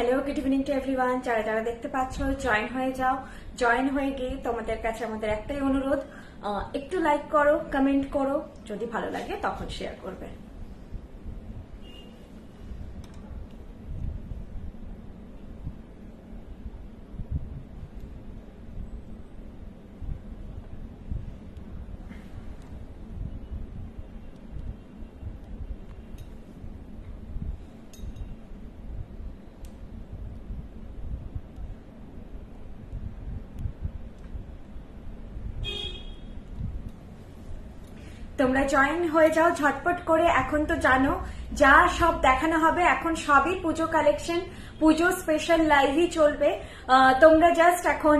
Hello, good evening to everyone. যারা যারা দেখতে পাচ্ছ জয়েন হয়ে যাও। জয়েন হয়ে গিয়ে তোমাদের কাছে আমাদের একটাই অনুরোধ, একটু লাইক করো, কমেন্ট করো, যদি ভালো লাগে তখন শেয়ার করবে। তোমরা জয়েন হয়ে যাও ঝটপট করে। এখন তো জানো যা সব দেখানো হবে এখন সবই পুজো কালেকশন, পুজো স্পেশাল লাইভই চলবে। তোমরা জাস্ট এখন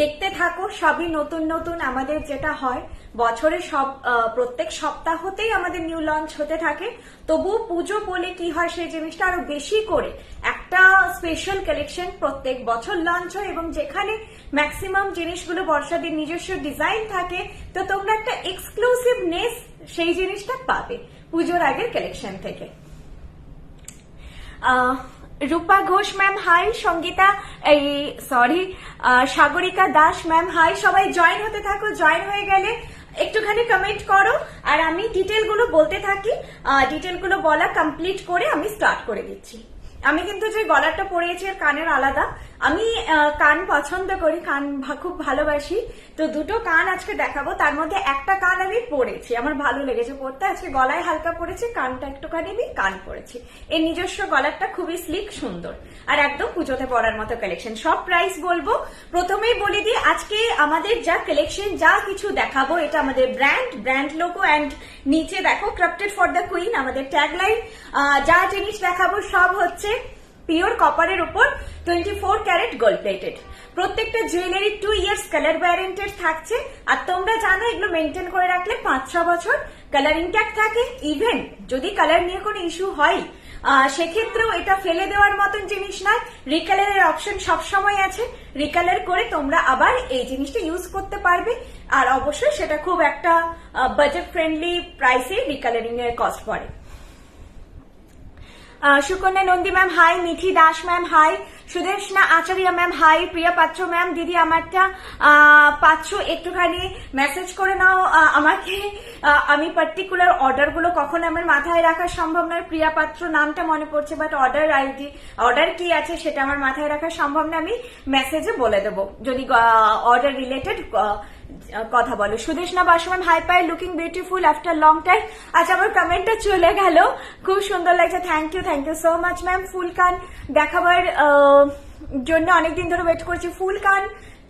দেখতে থাকো। সবই নতুন নতুন আমাদের যেটা হয় বছরে সব প্রত্যেক সপ্তাহতেই আমাদের নিউ লঞ্চ হতে থাকে। তবুও পুজো বলে কি হয় সেই জিনিসটা আরো বেশি করে একটা স্পেশাল কালেকশন প্রত্যেক বছর লঞ্চ হয়, এবং যেখানে ম্যাক্সিমাম জিনিসগুলো বর্ষাদের নিজস্ব ডিজাইন থাকে, তো তোমরা একটা এক্সক্লুসিভনেস সেই জিনিসটা পাবে পুজোর আগের কালেকশন থেকে। Rupa Ghosh ma'am hi, Sangita Sagarika Das ma'am hi. সবাই জয়েন হতে থাকো। জয়েন হয়ে গেলে একটুখানি কমেন্ট করো আর আমি ডিটেলগুলো বলতে থাকি। ডিটেলগুলো বলা কমপ্লিট করে আমি স্টার্ট করে দিচ্ছি। আমি কিন্তু যে গলাটা পরিয়েছি আর কানের আলাদা। আমি কান পছন্দ করি, কান খুব ভালোবাসি, তো দুটো কান আজকে দেখাবো। তার মধ্যে একটা কান আমি পরেছি, আমার ভালো লেগেছে পরতে। আজকে গলায় হালকা পরেছি, কানটা একটুখানি আমি কান পরেছি। এই নিজস্ব গলাটা খুবই স্লিক, সুন্দর আর একদম পুজোতে পরার মতো কালেকশন। সব প্রাইস বলবো। প্রথমেই বলে দিই আজকে আমাদের যা কালেকশন যা কিছু দেখাবো এটা আমাদের ব্র্যান্ড লোগো অ্যান্ড নিচে দেখো ক্রাফটেড ফর দ্য কুইন আমাদের ট্যাগলাইন। যা জিনিস দেখাবো সব হচ্ছে পিওর কপারের উপর 24 ক্যারেট গোল্ড প্লেটেড। প্রত্যেকটা জুয়েলারি 2 ইয়ার্স কালার ওয়ারেন্টেড থাকছে। আর তোমরা জানো এগুলো মেনটেন করে রাখলে 5-6 বছর কালার ইনট্যাক্ট থাকে। ইভেন যদি কালার নিয়ে কোনো ইস্যু হয় সেক্ষেত্রেও এটা ফেলে দেওয়ার মতন জিনিস নয়। রিকালারের অপশন সবসময় আছে। রিকালার করে তোমরা আবার এই জিনিসটা ইউজ করতে পারবে। আর অবশ্যই সেটা খুব একটা বাজেট ফ্রেন্ডলি প্রাইসে রিকালারিং এর কস্ট পড়ে। Sukanya Nandi ma'am hi, Mithi Das ma'am hi, Sudeshna Acharya ma'am hi, Priya Patra ma'am. দিদি আমারটা পাচ্ছ একটুখানি মেসেজ করে নাও আমাকে। আমি পার্টিকুলার অর্ডারগুলো কখন আমার মাথায় রাখা সম্ভব নয়। প্রিয়া পাত্র নামটা মনে পড়ছে, বাট অর্ডার কি আছে সেটা আমার মাথায় রাখা সম্ভব না। আমি মেসেজে বলে দেবো যদি অর্ডার রিলেটেড কথা বলো। সুদেশনা বাসু ম্যাম হাই পাই, looking beautiful after long time. আচ্ছা আমার কমেন্টটা চলে গেল, খুব সুন্দর লাগছে। Thank you so much ma'am. ফুল কান দেখাবার জন্য অনেকদিন ধরে ওয়েট করছি। ফুল কান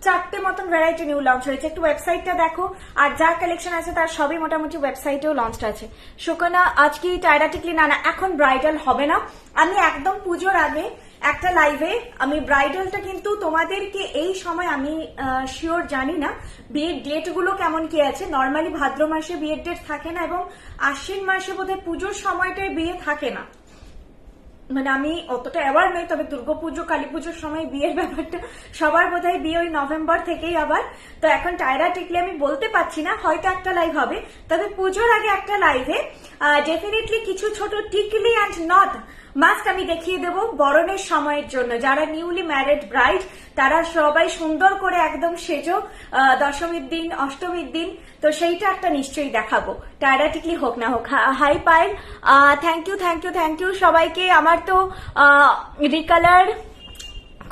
4টে মতন ভ্যারাইটি নিউ লঞ্চ হয়েছে। একটু ওয়েবসাইটটা দেখো। আর যা কালেকশন আছে তার সবই মোটামুটি ওয়েবসাইটেও লঞ্চ আছে। সুকন্যা আজ কি টায়রা টিকলি? না এখন ব্রাইডাল হবে না। আমি একদম পুজোর আগে একটা লাইভে আমি ব্রাইডালটা কিন্তু তোমাদেরকে এই সময় আমি শিওর জানি না বিয়ের ডেট গুলো কেমন কি আছে। নর্মালি ভাদ্র মাসে বিয়ের ডেট থাকে না, এবং আশ্বিন মাসে বোধহয় পুজোর সময়টায় বিয়ে থাকে না। মানে আমি অতটা অ্যাওয়ার নই, তবে দুর্গাপুজো কালী পুজোর সময় বিয়ের ব্যাপারটা সবার বোধহয় বিয়ে ওই নভেম্বর থেকেই আবার। তো এখন টায়রা টিকলে আমি বলতে পারছি না, হয়তো একটা লাইভ হবে। তবে পুজোর আগে একটা লাইভে ডেফিনেটলি কিছু ছোট টিকলি অ্যান্ড নট মাস্ট আমি দেখিয়ে দেবো বরণের সময়ের জন্য। যারা নিউলি ম্যারিড ব্রাইড তারা সবাই সুন্দর করে একদম সেজো দশমীর দিন, অষ্টমীর দিন, তো সেইটা একটা নিশ্চয়ই দেখাবো। টায়রা টিকলি হোক না হোক। হাই পায়েল, থ্যাংক ইউ সবাইকে। আমার তো রিকালার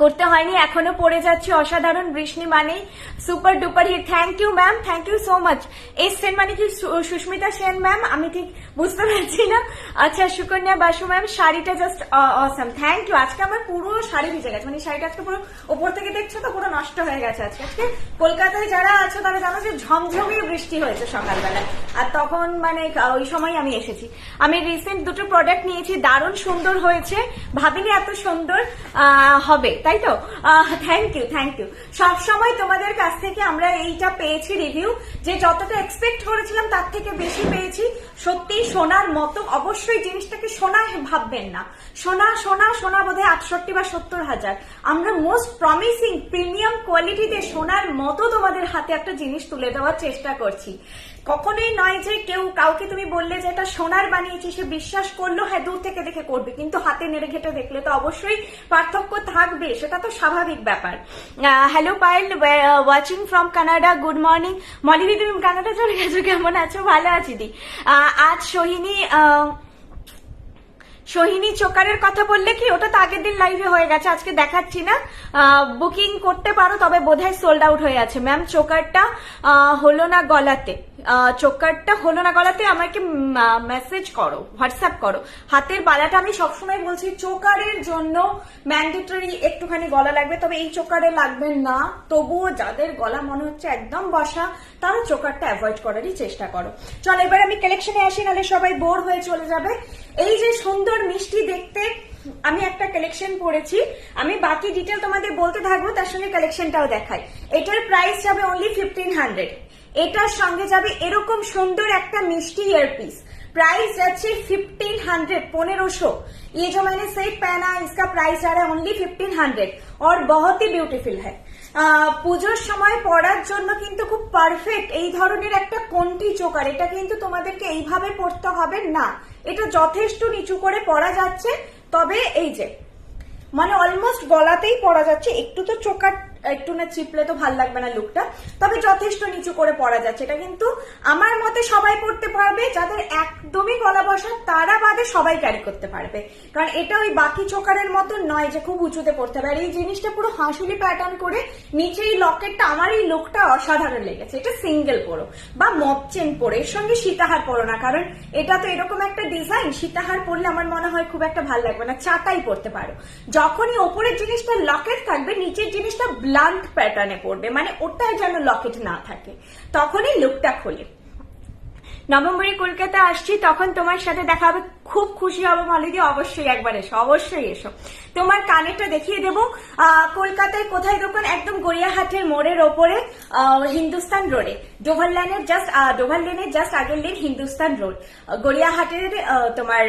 করতে হয়নি, এখনো পড়ে যাচ্ছে। অসাধারণ বৃষ্টি মানেই super duper hit. Thank you ma'am, thank you so much. S Sen মানে কি সুস্মিতা সেন ম্যাম? আমি ঠিক বুঝতে পারছি না। আচ্ছা সুকন্যা বাসু ম্যাম, শাড়িটা জাস্ট অসাম। Thank you. আজকে আমার পুরো শাড়ি ভিজে গেছে, মানে শাড়িটা আজকে পুরো ওপর থেকে দেখছো তো পুরো নষ্ট হয়ে গেছে। আজকে কলকাতায় যারা আছো তারা জানো যে ঝমঝমি বৃষ্টি হয়েছে সকালবেলায়, আর তখন মানে ওই সময় আমি এসেছি। আমি রিসেন্ট দুটো প্রোডাক্ট নিয়েছি, দারুণ সুন্দর হয়েছে, ভাবিনি এত সুন্দর হবে। তাই তো? Thank you. সবসময় তোমাদের কাছ থেকে আমরা এইটা পেয়েছি রিভিউ, যে যতটা এক্সপেক্ট করেছিলাম তার থেকে বেশি পেয়েছি। সত্যি সোনার মতো, অবশ্যই জিনিসটাকে সোনা ভাববেন না, সোনা বোধহয় 68 বা 70,000। আমরা মোস্ট প্রমিসিং প্রিমিয়াম কোয়ালিটিতে সোনার মতো তোমাদের হাতে একটা জিনিস তুলে দেওয়ার চেষ্টা করছি। কখনোই নয় যে কাউকে তুমি বললে যে এটা সোনার বানিয়েছি, সে বিশ্বাস করলো, হ্যাঁ দূর থেকে দেখে করবে, কিন্তু হাতে নেড়ে ঘেটে দেখলে তো অবশ্যই পার্থক্য থাকবে, সেটা তো স্বাভাবিক ব্যাপার। Hello Payel, watching from Canada, good morning. Moli দিদি তুমি কানাডা চলে গেছো, কেমন আছো? ভালো আছি দি। আজ সোহিনী চোকারের কথা বললে কি, ওটা তো আগের দিন লাইভে হয়ে গেছে, আজকে দেখাচ্ছি না। বুকিং করতে পারো, তবে বোধহয় সোল্ড আউট হয়ে আছে। ম্যাম চোকারটা হলো না গলাতে, আমাকে মেসেজ করো, হোয়াটসঅ্যাপ করো। হাতের বালাটা আমি সবসময় বলছি চোকারের জন্য ম্যান্ডেটরি একটুখানি গলা লাগবে, তবে এই চোকারে লাগবে না। তবুও যাদের গলা মনে হচ্ছে একদম বসা, তারা চোকারটা অ্যাভয়েড করারই চেষ্টা করো। চল এবার আমি কালেকশনে আসি, নাহলে সবাই বোর হয়ে চলে যাবে। এই যে সুন্দর মিষ্টি দেখতে আমি একটা কালেকশন পরেছি, আমি বাকি ডিটেল তোমাদের বলতে থাকবো, তার সঙ্গে কালেকশনটাও দেখাই। এটার প্রাইস যাবে অনলি 1500। এটার সঙ্গে যাবে এরকম সুন্দর একটা মিষ্টি ইয়ারপিস, प्राइस যাচ্ছে 1500, 1500। ये जो मैंने सेट पहना इसका प्राइस आ रहा है ओनली 1500 और बहुत ही ब्यूटीफुल है। পুজোর সময় পরার জন্য কিন্তু খুব পারফেক্ট এই ধরনের একটা কোনটি চোকার। এটা কিন্তু তোমাদেরকে এইভাবে পরতে হবে না, এটা যথেষ্ট নিচু করে পরা যাচ্ছে। তবে এই যে মানে অলমোস্ট গলাতেই পরা যাচ্ছে, একটু তো চোকার একটু না চিপলে তো ভাল লাগবে না লুকটা, তবে যথেষ্ট নিচু করে পরা যাচ্ছে। এটা কিন্তু আমার মতে সবাই পরতে পারবে, যাদের একদমই গলা বসা তারা বাদে সবাই ক্যারি করতে পারবে, কারণ এটা ওই বাকি চোকারের মতো নয় যে খুব উঁচুতে পড়তে হবে। আর এই জিনিসটা পুরো হাঁসুলি প্যাটার্ন করে নিচে এই লকেটটা, আমার এই লুকটা অসাধারণ লেগেছে। এটা সিঙ্গেল পরো বা মপ চেন পরে, এর সঙ্গে সীতাহার পরো না, কারণ এটা তো এরকম একটা ডিজাইন, সীতাহার পরলে আমার মনে হয় খুব একটা ভালো লাগবে না। চাটাই পরতে পারো, যখনই ওপরের জিনিসটা লকেট থাকবে, নিচের জিনিসটা ব্লান্ট প্যাটার্নে পড়বে, মানে ওটাই যেন লকেট না থাকে, তখনই লুকটা খোলে। নভেম্বরে কলকাতা আসছি, তখন তোমার সাথে দেখা হবে, খুব খুশি হবো মালিদি। অবশ্যই একবার এসো, অবশ্যই এসো। তোমার কানেরটা দেখিয়ে দেবো। কলকাতায় কোথায় দোকান? একদম গড়িয়াহাটের মোড়ের ওপরে, হিন্দুস্তান রোডে, ডোভার লেনের জাস্ট আগের লেন হিন্দুস্তান রোড, গড়িয়াহাটের তোমার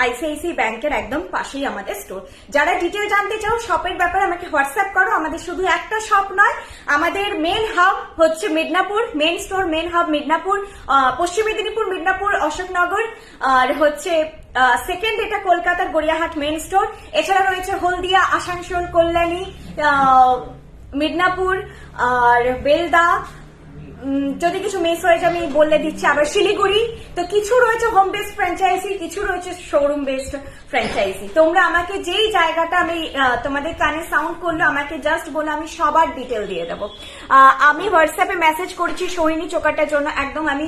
আইসিআইসি ব্যাংকের একদম পাশেই আমাদের স্টোর। যারা ডিটেল জানতে চাও শপের ব্যাপারে আমাকে হোয়াটসঅ্যাপ করো। আমাদের শুধু একটা শপ নয়, আমাদের মেন হাব হচ্ছে Midnapore, main store main hub Midnapore, Paschim Medinipur, Midnapore, Ashoknagar, আর হচ্ছে সেকেন্ড এটা কলকাতার গড়িয়াহাট মেন স্টোর। এছাড়া রয়েছে হলদিয়া, আসানসোল, কল্যাণী, মিদনাপুর আর বেলদা। যদি কিছু মিস হয়েছে আমি বলে দিচ্ছি, আবার শিলিগুড়ি। তো কিছু রয়েছে হোম বেসড ফ্র্যাঞ্চাইজি, কিছু রয়েছে শোরুম বেসড ফ্র্যাঞ্চাইজি। তোমরা আমাকে যেই জায়গাটা আমি তোমাদের কানে সাউন্ড করলো আমাকে জাস্ট বলো, আমি সবার ডিটেল দিয়ে দেবো। আমি হোয়াটসঅ্যাপে মেসেজ করেছি সোহিনী চোকারটার জন্য, একদম আমি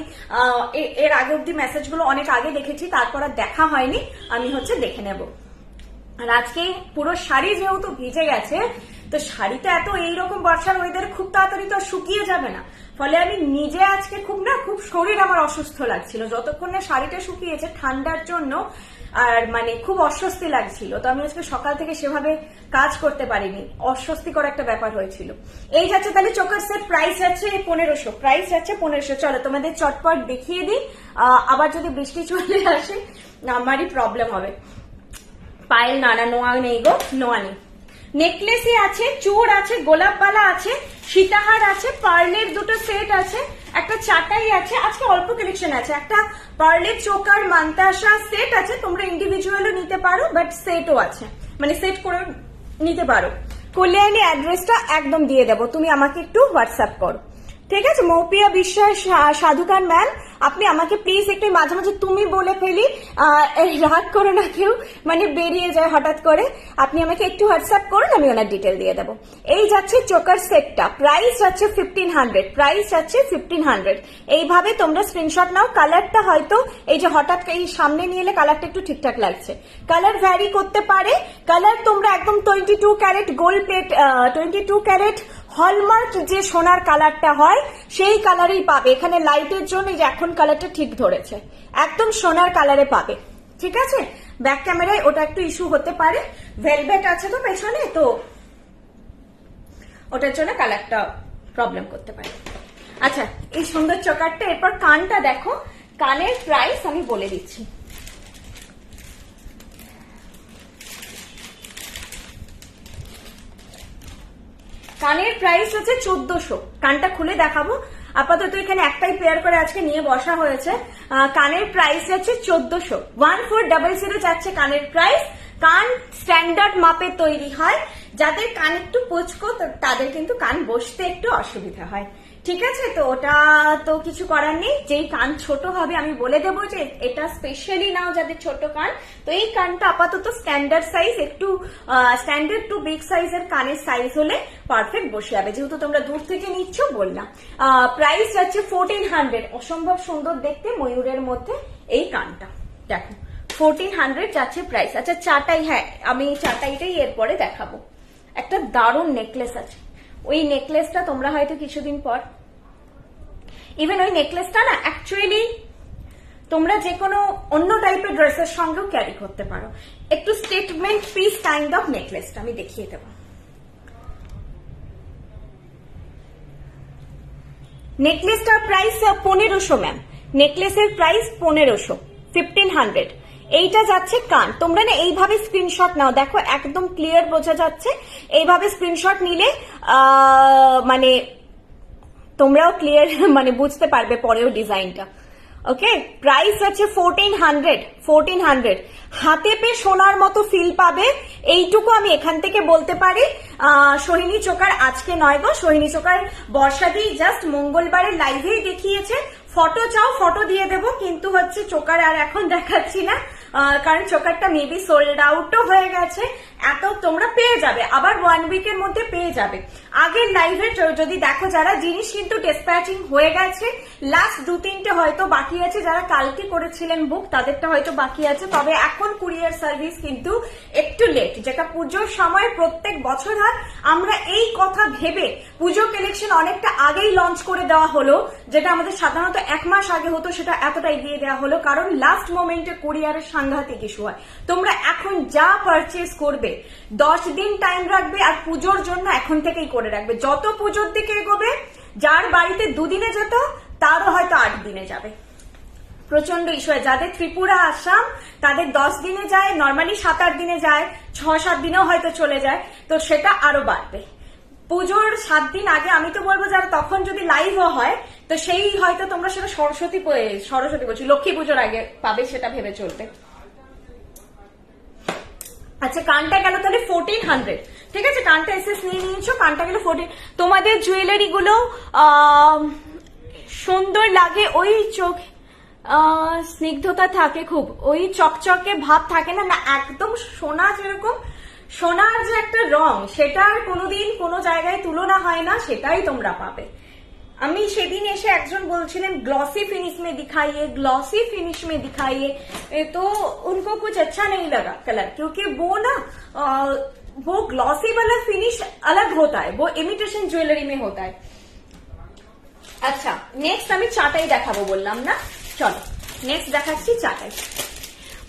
এর আগে অব্দি মেসেজগুলো অনেক আগে দেখেছি, তারপর আর দেখা হয়নি, আমি হচ্ছে দেখে নেব। আর আজকে পুরো শাড়ি যেহেতু ভিজে গেছে, তো শাড়িটা এত এইরকম বর্ষার ওয়েদারে খুব তাড়াতাড়ি তো শুকিয়ে যাবে না, ফলে আমি নিজে আজকে খুব শরীর আমার অসুস্থ লাগছিল যতক্ষণ না শাড়িটা শুকিয়েছে ঠান্ডার জন্য, আর মানে খুব অস্বস্তি লাগছিল। তো আমি আজকে সকাল থেকে সেভাবে কাজ করতে পারিনি, অস্বস্তিকর একটা ব্যাপার হয়েছিল। এই যাচ্ছে তাহলে চোকার সেট, প্রাইস যাচ্ছে 1500। চলো তোমাদের চটপট দেখিয়ে দিই, আবার যদি বৃষ্টি চলে আসে আমারই প্রবলেম হবে। পায়েল না নোয়া নেই গো, নোয়া নেই। নেকলেসে আছে, চূড় আছে, গোলাপ বালা আছে, সীতাহার আছে, পার্লের দুটো সেট আছে, একটা চাটাই আছে। আজকে অল্প কালেকশন আছে, একটা পার্লের চোকার মান্তাসা সেট আছে, তোমরা ইন্ডিভিজুয়ালও নিতে পারো, বাট সেটও আছে, মানে সেট করে নিতে পারো। কল্যাণী অ্যাড্রেসটা একদম দিয়ে দেবো, তুমি আমাকে একটু হোয়াটসঅ্যাপ করো, ঠিক আছে? মৌপিয়া বিশ্বাস সাধুকান ম্যাম, আপনি আমাকে প্লিজ একটু মাঝে মাঝে তুমি বলে ফেলি, রাগ করো না কেউ, মানে বেরিয়ে যায় হঠাৎ করে। আপনি আমাকে একটু হোয়াটসঅ্যাপ করুন, আমি ওনার ডিটেল দিয়ে দেবো। এই যাচ্ছে চোকার সেটটা, প্রাইস যাচ্ছে 1500। এইভাবে তোমরা স্ক্রিনশট নাও। কালারটা হয়তো এই যে হঠাৎ এই সামনে নিয়ে এলে কালারটা একটু ঠিকঠাক লাগছে, কালার ভ্যারি করতে পারে। কালার তোমরা একদম 22 carat gold plate, 22 carat hallmark যে সোনার কালারটা হয় সেই কালারেই পাবে। এখানে লাইটের জন্য যে এখন কালারটা ঠিক ধরেছে, একদম সোনার কালারে পাবে, ঠিক আছে? ব্যাক ক্যামেরায় ওটা একটু ইস্যু হতে পারে, ভেলভেট আছে তো পেছনে, তো ওটার জন্য কালারটা প্রবলেম করতে পারে। আচ্ছা, এই সুন্দর চোকারটা। এরপর কানটা দেখো, কানের প্রাইস আমি বলে দিচ্ছি। কানের প্রাইস হচ্ছে 1400। কানটা খুলে দেখাবো, আপাতত এখানে একটাই পেয়ার করে আজকে নিয়ে বসা হয়েছে। কানের প্রাইস যাচ্ছে 1400, 1400 যাচ্ছে কানের প্রাইস। কান স্ট্যান্ডার্ড মাপে তৈরি হয়, যাদের কান একটু পুচকো তাদের কিন্তু কান বসতে একটু অসুবিধা হয়, ঠিক আছে? তো ওটা তো কিছু করার নেই। যেই কান ছোট হবে আমি বলে দেবো যে এটা স্পেশালি নাও যাদের ছোট কান। তো এই কানটা আপাতত স্ট্যান্ডার্ড সাইজ, একটু স্ট্যান্ডার্ড টু বিগ সাইজের কানের সাইজ হলে পারফেক্ট বসে যাবে, যেহেতু তোমরা দূর থেকে নিচ্ছ বললাম। প্রাইস যাচ্ছে 1400। অসম্ভব সুন্দর দেখতে ময়ূরের মধ্যে এই কানটা দেখো, 1400 যাচ্ছে প্রাইস। আচ্ছা চাটাই, হ্যাঁ আমি চাটাইটাই এরপরে দেখাবো। একটা দারুণ নেকলেস আছে, ওই নেকলেসটা তোমরা হয়তো কিছুদিন পর, ইভেন ওই নেকলেসটা না অ্যাকচুয়ালি তোমরা যে কোনো অন্য টাইপের ড্রেসের সঙ্গেও ক্যারি করতে পারো। একটু স্টেটমেন্ট পিস কাইন্ড অফ নেকলেসটা আমি দেখিয়ে দেবো। নেকলেসটার প্রাইস 1500 ম্যাম, নেকলেসের প্রাইস 1500, 1500। এইটা যাচ্ছে কান। তোমরা না এইভাবে স্ক্রিনশট নাও, দেখো একদম ক্লিয়ার বোঝা যাচ্ছে। এইভাবে স্ক্রিনশট নিলে মানে তোমরাও ক্লিয়ার মানে বুঝতে পারবে পরেও ডিজাইনটা। ওকে, প্রাইস আছে 1400। হাতে পেয়ে সোনার মতো ফিল পাবে, এইটুকু আমি এখান থেকে বলতে পারি। সোহিনী চোকার আজকে নয় গো, সোহিনী চোকার বর্ষাদি জাস্ট মঙ্গলবারের লাইভেই দেখিয়েছে। ফটো চাও ফটো দিয়ে দেবো, কিন্তু হচ্ছে চোকার আর এখন দেখাচ্ছি না, কারণ চোকারটা মেবি সোল্ড আউটও হয়ে গেছে। এত তোমরা পেয়ে যাবে, আবার 1 উইকের মধ্যে পেয়ে যাবে। আগের লাইভে যদি দেখো, যারা জিনিস কিন্তু ডিসপ্যাচিং হয়ে গেছে, লাস্ট 2-3টে হয়তো বাকি আছে, যারা কালকে করেছিলেন বুক তাদেরটা হয়তো বাকি আছে। তবে এখন কুরিয়ার সার্ভিস কিন্তু একটু লেট, যেটা পুজোর সময় প্রত্যেক বছর হয়। আমরা এই কথা ভেবে পুজো কালেকশন অনেকটা আগেই লঞ্চ করে দেওয়া হলো, যেটা আমাদের সাধারণত 1 মাস আগে হতো, সেটা এতটাই দিয়ে দেওয়া হলো, কারণ লাস্ট মোমেন্টে কুরিয়ারের সাংঘাতিক ইস্যু হয়। তোমরা এখন যা পারচেস করবে 10 দিন টাইম রাখবে, আর পুজোর জন্য এখন থেকেই করে রাখবে। যত পুজোর দিকে এগোবে, যার বাড়িতে 2 দিনে যেত তারও হয়তো 8 দিনে যাবে। প্রচন্ড ইস্যু হয়। যাদের ত্রিপুরা আসাম তাদের 10 দিনে যায়, নর্মালি 7-8 দিনে যায়, 6-7 দিনেও হয়তো চলে যায়, তো সেটা আরো বাড়বে। পুজোর 7 দিন আগে আমি তো বলবো যারা তখন যদি লাইভও হয়, তো সেই হয়তো তোমরা সেটা সরস্বতী বলছি লক্ষ্মী পুজোর আগে পাবে, সেটা ভেবে চলবে। আচ্ছা কানটা গেল তাহলে 1400, ঠিক আছে? কানটা এসএস নিয়ে নিয়েছো, কানটা গেল 14। তোমাদের জুয়েলারি গুলো সুন্দর লাগে, ওই চোখ স্নিগ্ধতা থাকে খুব, ওই চকচকে ভাব থাকে না, না একদম সোনা, যেরকম সোনার যে একটা রং সেটার কোনোদিন কোনো জায়গায় তুলনা হয় না, সেটাই তোমরা পাবে। আমি সেদিন এসে একজন বলছিলেন ग्लॉसी फिनिश में दिखाइए, ग्लॉसी फिनिश में दिखाइए, तो उनको कुछ अच्छा नहीं लगा कलर, क्योंकि वो ना वो ग्लॉसी वाला फिनिश अलग होता है, वो इमिटेशन ज्वेलरी में होता है। अच्छा नेक्स्ट আমি চাটাই দেখাবো বললাম না, চলো নেক্সট দেখাচ্ছি চাটাই।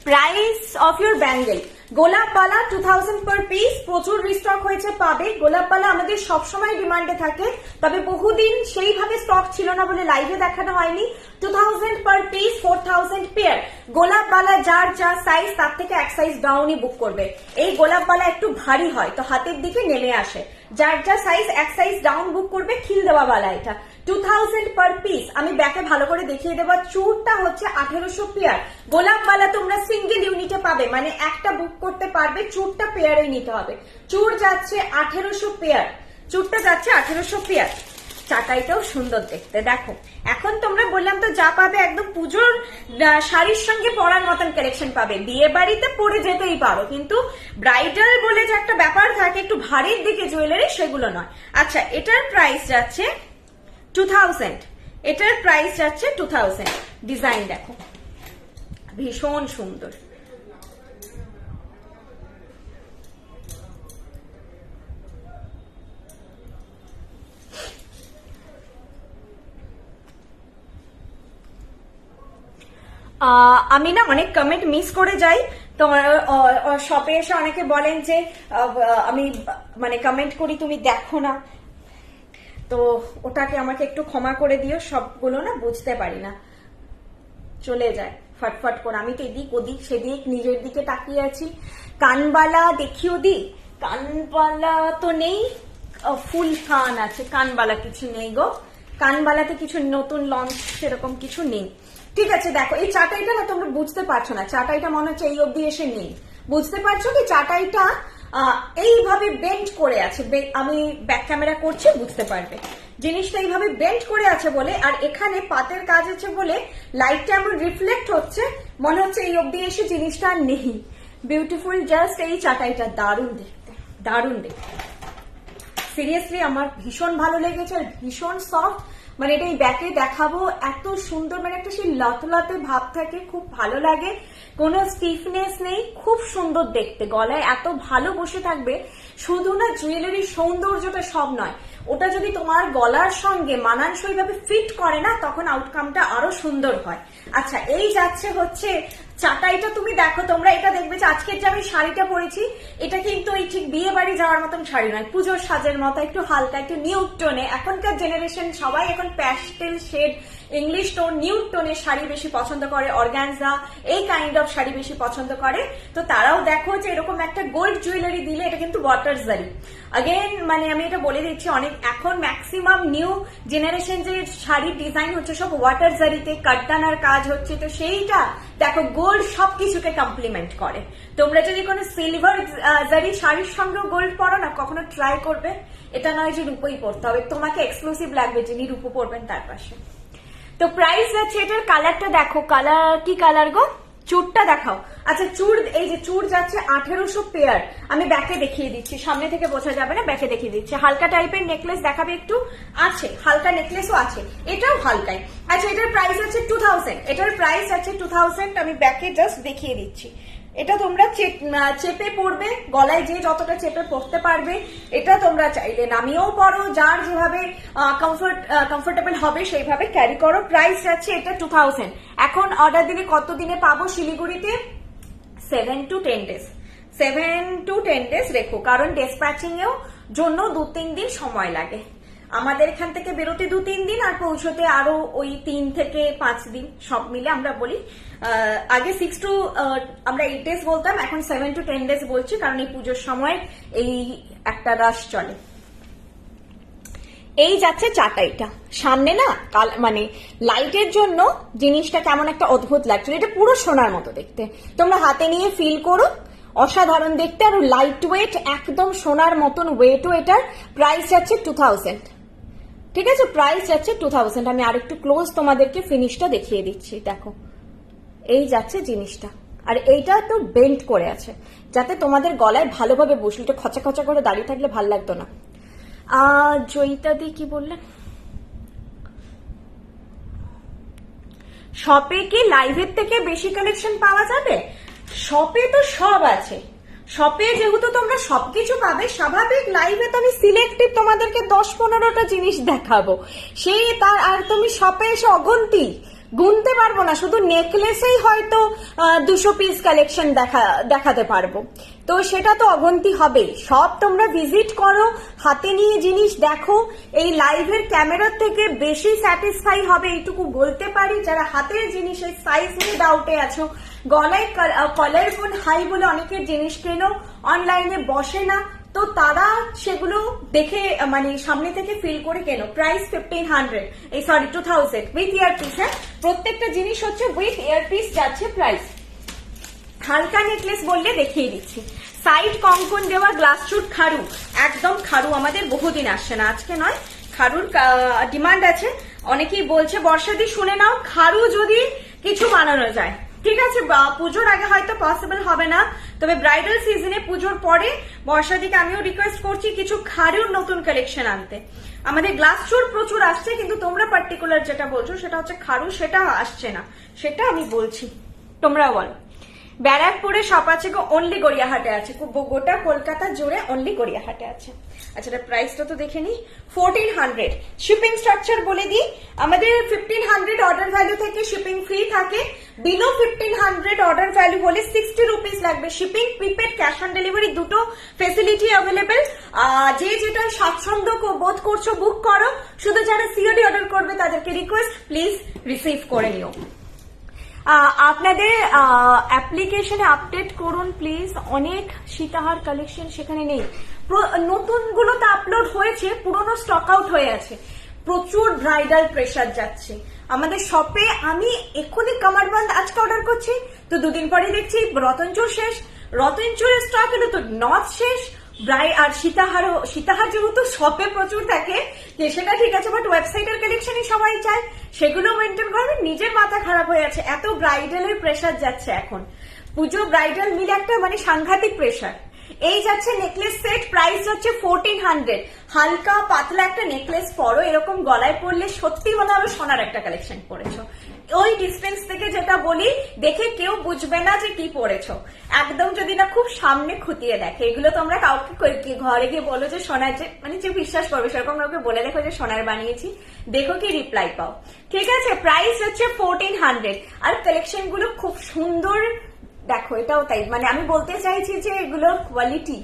প্রাইস অফ ইউর ব্যাঙ্গেল, গোলাপবালা 2000 পার পিস, প্রচুর রিস্টক হয়েছে, পাবে। গোলাপবালা আমাদের সবসময় ডিমান্ডে থাকে, তবে বহুদিন সেইভাবে স্টক ছিল না বলে লাইভে দেখানো হয়নি। 2000 পার পিস, 4000 পেয়ার। গোলাপবালা যার যা সাইজ তার থেকে 1 সাইজ ডাউনই বুক করবে। এই গোলাপবালা একটু ভারী হয় তো হাতের দিকে নেমে আসে, যার যা সাইজ 1 সাইজ ডাউন বুক করবে। খিল দেওয়া বালা এটা 2000 পার পিস। আমি ব্যাকে ভালো করে দেখিয়ে দেবো। চুরটা হচ্ছে 1800 পেয়ার। গোলাপবালা তোমরা সিঙ্গেল ইউনিটে পাবে, মানে একটা বুক করতে পারবে, চুরটা পেয়ারে নিতে হবে। চুর যাচ্ছে 1800 পেয়ার, চুরটা যাচ্ছে 1800 পেয়ার। চাটাইটাও সুন্দর দেখতে, দেখো এখন তোমরা বললাম তো যা পাবে একদম পুজোর শাড়ির সঙ্গে পরার মতন কালেকশন পাবে। বিয়ে বাড়িতে পরে যেতেই পারো, কিন্তু ব্রাইডাল বলে যে একটা ব্যাপার থাকে একটু ভারীর দিকে জুয়েলারি, সেগুলো নয়। আচ্ছা এটার প্রাইস যাচ্ছে 2000, এটার প্রাইস যাচ্ছে 2000। ডিজাইন দেখো ভীষণ সুন্দর। আমি না অনেক কমেন্ট মিস করে যাই, তোমার শপে এসে অনেকে বলেন যে আমি মানে কমেন্ট করি তুমি দেখো না, তো ওটাকে আমাকে একটু ক্ষমা করে দিও, সবগুলো না বুঝতে পারি না, চলে যায় ফটফট করে। আমি তো এদিক ওদিক সেদিক নিজের দিকে তাকিয়ে আছি। কানবালা দেখিও দি, কানবালা তো নেই, ফুল কান আছে, কানবালা কিছু নেই গো, কানবালাতে কিছু নতুন লঞ্চ সেরকম কিছু নেই। ঠিক আছে, দেখো এই চাটাইটা না তোমরা বুঝতে পারছো না, চাটাইটা মনে হচ্ছে এই অব্দি এসে নেই, বুঝতে পারছো কি? চাটাইটা এইভাবে বেন্ড করে আছে, আমি ব্যাক ক্যামেরা করছি বুঝতে পারবে। জিনিসটা এইভাবে বেন্ড করে আছে বলে, আর এখানে পাতের কাজ আছে বলে লাইটটা এমন রিফ্লেক্ট হচ্ছে, মনে হচ্ছে এই অব্দি এসে জিনিসটা আর নেই। বিউটিফুল জাস্ট এই চাটাইটা, দারুণ দেখতে, দারুণ দেখতে, সিরিয়াসলি আমার ভীষণ ভালো লেগেছে, আর ভীষণ সফট। মানে এটা এই ব্যাকে দেখাবো, এত সুন্দর, মানে একটা সেই লতলাতে ভাব থাকে, খুব ভালো লাগে, কোনো স্টিফনেস নেই, খুব সুন্দর দেখতে, গলায় এত ভালো বসে থাকবে। শুধু না জুয়েলারির সৌন্দর্যটা সব নয়, ওটা যদি তোমার গলার সঙ্গে মানানসই ভাবে ফিট করে না, তখন আউটকামটা আরো সুন্দর হয়। আচ্ছা, এই যাচ্ছে হচ্ছে চাটাইটা, তুমি দেখো, তোমরা এটা দেখবে যে আজকের যে আমি শাড়িটা পরেছি, এটা কিন্তু এই ঠিক বিয়ে বাড়ি যাওয়ার মতন শাড়ি নয়, পুজোর সাজের মতো, একটু হালকা, একটু নিউড টোনে। এখনকার জেনারেশন সবাই এখন pastel shade, English tone, nude টোনের শাড়ি বেশি পছন্দ করে, অর্গানজা এই কাইন্ড অফ শাড়ি বেশি পছন্দ করে। তো তারাও দেখো যে এরকম একটা গোল্ড জুয়েলারি দিলে, এটা কিন্তু ওয়াটার জারি। अगेन মানে আমি এটা বলে দিচ্ছি, অনেক এখন ম্যাক্সিমাম নিউ জেনারেশন যে শাড়ির ডিজাইন হচ্ছে সব ওয়াটার জারিতে, কাটদানার কাজ হচ্ছে, তো সেইটা দেখো গোল্ড সবকিছুকে কমপ্লিমেন্ট করে। তোমরা যদি কোনো সিলভার জারি শাড়ির সঙ্গে গোল্ড পরো না, কখনো ট্রাই করবে, এটা নয় যে রূপোই পরতে হবে, তোমাকে এক্সক্লুসিভ লাগবে যিনি রূপো পরবেন তার পাশে। তো প্রাইস আছে, এটার কালারটা দেখো, কালার কি কালার গো, চুড়টা দেখাও। আচ্ছা চুড়, এই যে চুড় যাচ্ছে 1800 পেয়ার, আমি ব্যাকে দেখিয়ে দিচ্ছি, সামনে থেকে বোঝা যাবে না, ব্যাকে দেখিয়ে দিচ্ছি। হালকা টাইপের নেকলেস দেখাবে একটু, আছে হালকা নেকলেসও আছে, এটাও হালকাই। আচ্ছা এটার প্রাইস আছে 2000, এটার প্রাইস আছে 2000, আমি ব্যাকে জাস্ট দেখিয়ে দিচ্ছি। এটা তোমরা চেপে পরবে, গলায় যে যতটা চেপে পরতে পারবে, এটা তোমরা চাইলে নামিয়েও পরো, যার যেভাবে কমফোর্টেবল হবে সেইভাবে ক্যারি করো। প্রাইস আছে এটা 2000। এখন অর্ডার দিলে কত দিনে পাবো শিলিগুড়িতে? 7 to 10 ডেজ, 7 to 10 ডেজ রেখো, কারণ ডেসপ্যাচিং এও জন্য 2-3 দিন সময় লাগে। আমাদের এখান থেকে বেরোতে 2-3 দিন, আর পৌঁছতে আরো ওই 3 থেকে 5 দিন, সব মিলে আমরা বলি। আগে 6 to আমরা 8 ডেজ বলতাম, এখন 7 to 10 ডেজ বলছি, কারণ এই পুজোর সময় এই একটা রাশ চলে। এই যাচ্ছে চাটাইটা, সামনে না মানে লাইটের জন্য জিনিসটা কেমন একটা অদ্ভুত লাগছে, এটা পুরো সোনার মতো দেখতে, তোমরা হাতে নিয়ে ফিল করো, অসাধারণ দেখতে, আর লাইট ওয়েট, একদম সোনার মতন ওয়েটও এটার। প্রাইস যাচ্ছে 2000, ঠিক আছে, প্রাইস যাচ্ছে 2000। আমি আরেকটু ক্লোজ তোমাদেরকে ফিনিশটা দেখিয়ে দিচ্ছি, দেখো এই যাচ্ছে জিনিসটা, আর এইটা তো বেন্ড করে আছে যাতে তোমাদের গলায় ভালোভাবে বসলো, এটা খচা খচা করে দাঁড়িয়ে থাকলে ভাল লাগতো না। জয়িতা দি কি বললেন, শপে কি লাইভের থেকে বেশি কালেকশন পাওয়া যাবে? শপে তো সব আছে, শপে যেহেতু তোমরা সবকিছু পাবে, স্বাভাবিক লাইভে তো আমি সিলেক্টিভ তোমাদেরকে 10-15টা জিনিস দেখাবো, সেই তার আর তুমি শপে এসে অগন্তি গুনতে পারবো না, শুধু নেকলেসেই হয়তো 200 পিস কালেকশন দেখাতে পারবো, তো সেটা তো অগন্তি হবে। সব তোমরা ভিজিট করো, হাতে নিয়ে জিনিস দেখো, এই লাইভের ক্যামেরার থেকে বেশি স্যাটিসফাই হবে এইটুকু বলতে পারি। যারা হাতের জিনিসের সাইজ নিয়ে ডাউটে আছো, গলায় কালারফুল হাই বলে অনেকের জিনিস কেনো, অনলাইনে বসে না, তো তারা সেগুলো দেখে মানে সামনে থেকে ফিল করে কেনো। প্রাইস 2000 উইথ ইয়ারপিস, হ্যাঁ প্রত্যেকটা জিনিস হচ্ছে উইথ ইয়ারপিস যাচ্ছে প্রাইস। হালকা নেকলেস বললে দেখিয়ে দিচ্ছি, সাইড কঙ্কন দেওয়া গ্লাস চুট খারু, একদম খারু আমাদের বহুদিন আসছে না, আজকে নয়, খারুর ডিমান্ড আছে, অনেকেই বলছে। বর্ষাদি শুনে নাও, খারু যদি কিছু বানানো যায়, ঠিক আছে, পুজোর আগে হয়তো পসিবল হবে না, তবে ব্রাইডাল সিজনে পুজোর পরে বর্ষাদিকে আমিও রিকোয়েস্ট করছি কিছু খারুর নতুন কালেকশন আনতে। আমাদের গ্লাস চুর প্রচুর আসছে, কিন্তু তোমরা পার্টিকুলার যেটা বলছো সেটা হচ্ছে খারু, সেটা আসছে না, সেটা আমি বলছি, তোমরা বলো। ব্যারাকপুরে শপ আছে গো, অনলি গড়িয়াহাটে আছে, গোটা কলকাতা জুড়ে অনলি গড়িয়াহাটে আছে। আচ্ছা এটা প্রাইসটা তো দেখে নি, 1400। শিপিং স্ট্রাকচার বলে দিই, আমাদের 1500 অর্ডার ভ্যালু থেকে শিপিং ফ্রি থাকে, বিলো 1500 অর্ডার ভ্যালু হলে 60 রুপিস লাগবে shipping. Prepaid cash on delivery দুটো ফেসিলিটি অ্যাভেলেবেল। যে যেটা স্বাচ্ছন্দ্য বোধ করছো বুক করো, শুধু যারা সিওডি অর্ডার করবে তাদেরকে রিকোয়েস্ট প্লিজ রিসিভ করে নিও। আপনাদের অ্যাপ্লিকেশনে আপডেট করুন প্লিজ, অনেক সীতাহার কালেকশন সেখানে নেই, নতুন গুলোতে আপলোড হয়েছে, পুরনো স্টক আউট হয়ে আছে, প্রচুর ব্রাইডাল প্রেসার যাচ্ছে আমাদের শপে। আমি এক্ষুনি কামারবান্ধ আজকে অর্ডার করছি, তো দুদিন পরে দেখছি রতনচুর শেষ, রতনচুরের স্টক এলো তো নথ শেষ, আর সীতাহার যেহেতু শপে প্রচুর থাকে সেটা ঠিক আছে, বাট ওয়েবসাইটের কালেকশনই সবাই চায়, সেগুলো মেনটেন করবে। নিজের মাথা খারাপ হয়ে আছে, এত ব্রাইডালের প্রেসার যাচ্ছে এখন, পুজো ব্রাইডাল মিলে একটা মানে সাংঘাতিক প্রেসার। এই যাচ্ছে নেকলেস সেট, প্রাইস হচ্ছে 1400। হালকা পাতলা একটা নেকলেস পরো, এরকম গলায় পরলে সত্যি মনে হবে সোনার একটা কালেকশন পরেছো। ওই ডিস্টেন্স থেকে যেটা বলি, দেখে কেউ বুঝবে না যে কি পরেছো, একদম যদি না খুব সামনে খুঁটিয়ে দেখে। এগুলো তোমরা কাউকে ঘরে গিয়ে বলো যে সোনার, যে মানে যে বিশ্বাস করবে সেরকম কাউকে বলে দেখো যে সোনার বানিয়েছি, দেখো কি রিপ্লাই পাও। ঠিক আছে, প্রাইস হচ্ছে 1400। আর কালেকশন গুলো খুব সুন্দর, দেখো এটাও তাই, মানে আমি বলতে চাইছি যে এগুলোর quality,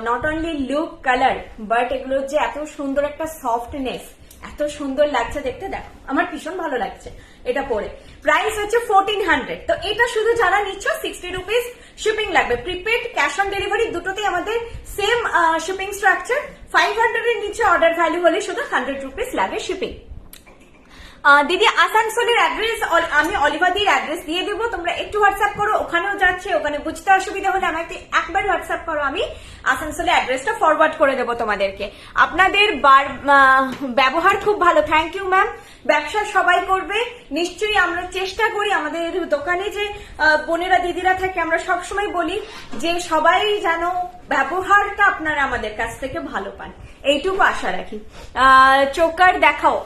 not only look colour, but এগুলোর যে এত সুন্দর একটা সফটনেস, এত সুন্দর লাগছে দেখতে, দেখো আমার ভীষণ ভালো লাগছে এটা পরে। প্রাইস হচ্ছে 1400। তো এটা শুধু যারা নিচ্ছ 60 রুপিস শিপিং লাগবে। প্রিপেড ক্যাশ অন ডেলিভারি দুটোতেই আমাদের সেম শিপিং স্ট্রাকচার। 500 এর নিচে অর্ডার ভ্যালু হলে শুধু 100 রুপিস লাগে শিপিং। দিদি আসানসোলের অ্যাড্রেস আমি অলিভাদির অ্যাড্রেস দিয়ে দেবো, তোমরা একটু হোয়াটসঅ্যাপ করো, ওখানেও যাচ্ছে, ওখানে বুঝতে অসুবিধা হলে আমাকে একবার হোয়াটসঅ্যাপ করো, আমি আসানসোলের অ্যাড্রেসটা ফরওয়ার্ড করে দেবো তোমাদেরকে। আপনাদের ব্যবহার খুব ভালো, থ্যাংক ইউ ম্যাম। ব্যবসা সবাই করবে নিশ্চয়ই, আমরা চেষ্টা করি আমাদের দোকানে যে বোনেরা দিদিরা থাকে, আমরা সবসময় বলি যে সবাই যেন ব্যবহারটা আপনারা আমাদের কাছ থেকে ভালো পান, এইটুকু আশা রাখি। চোকার দেখাও,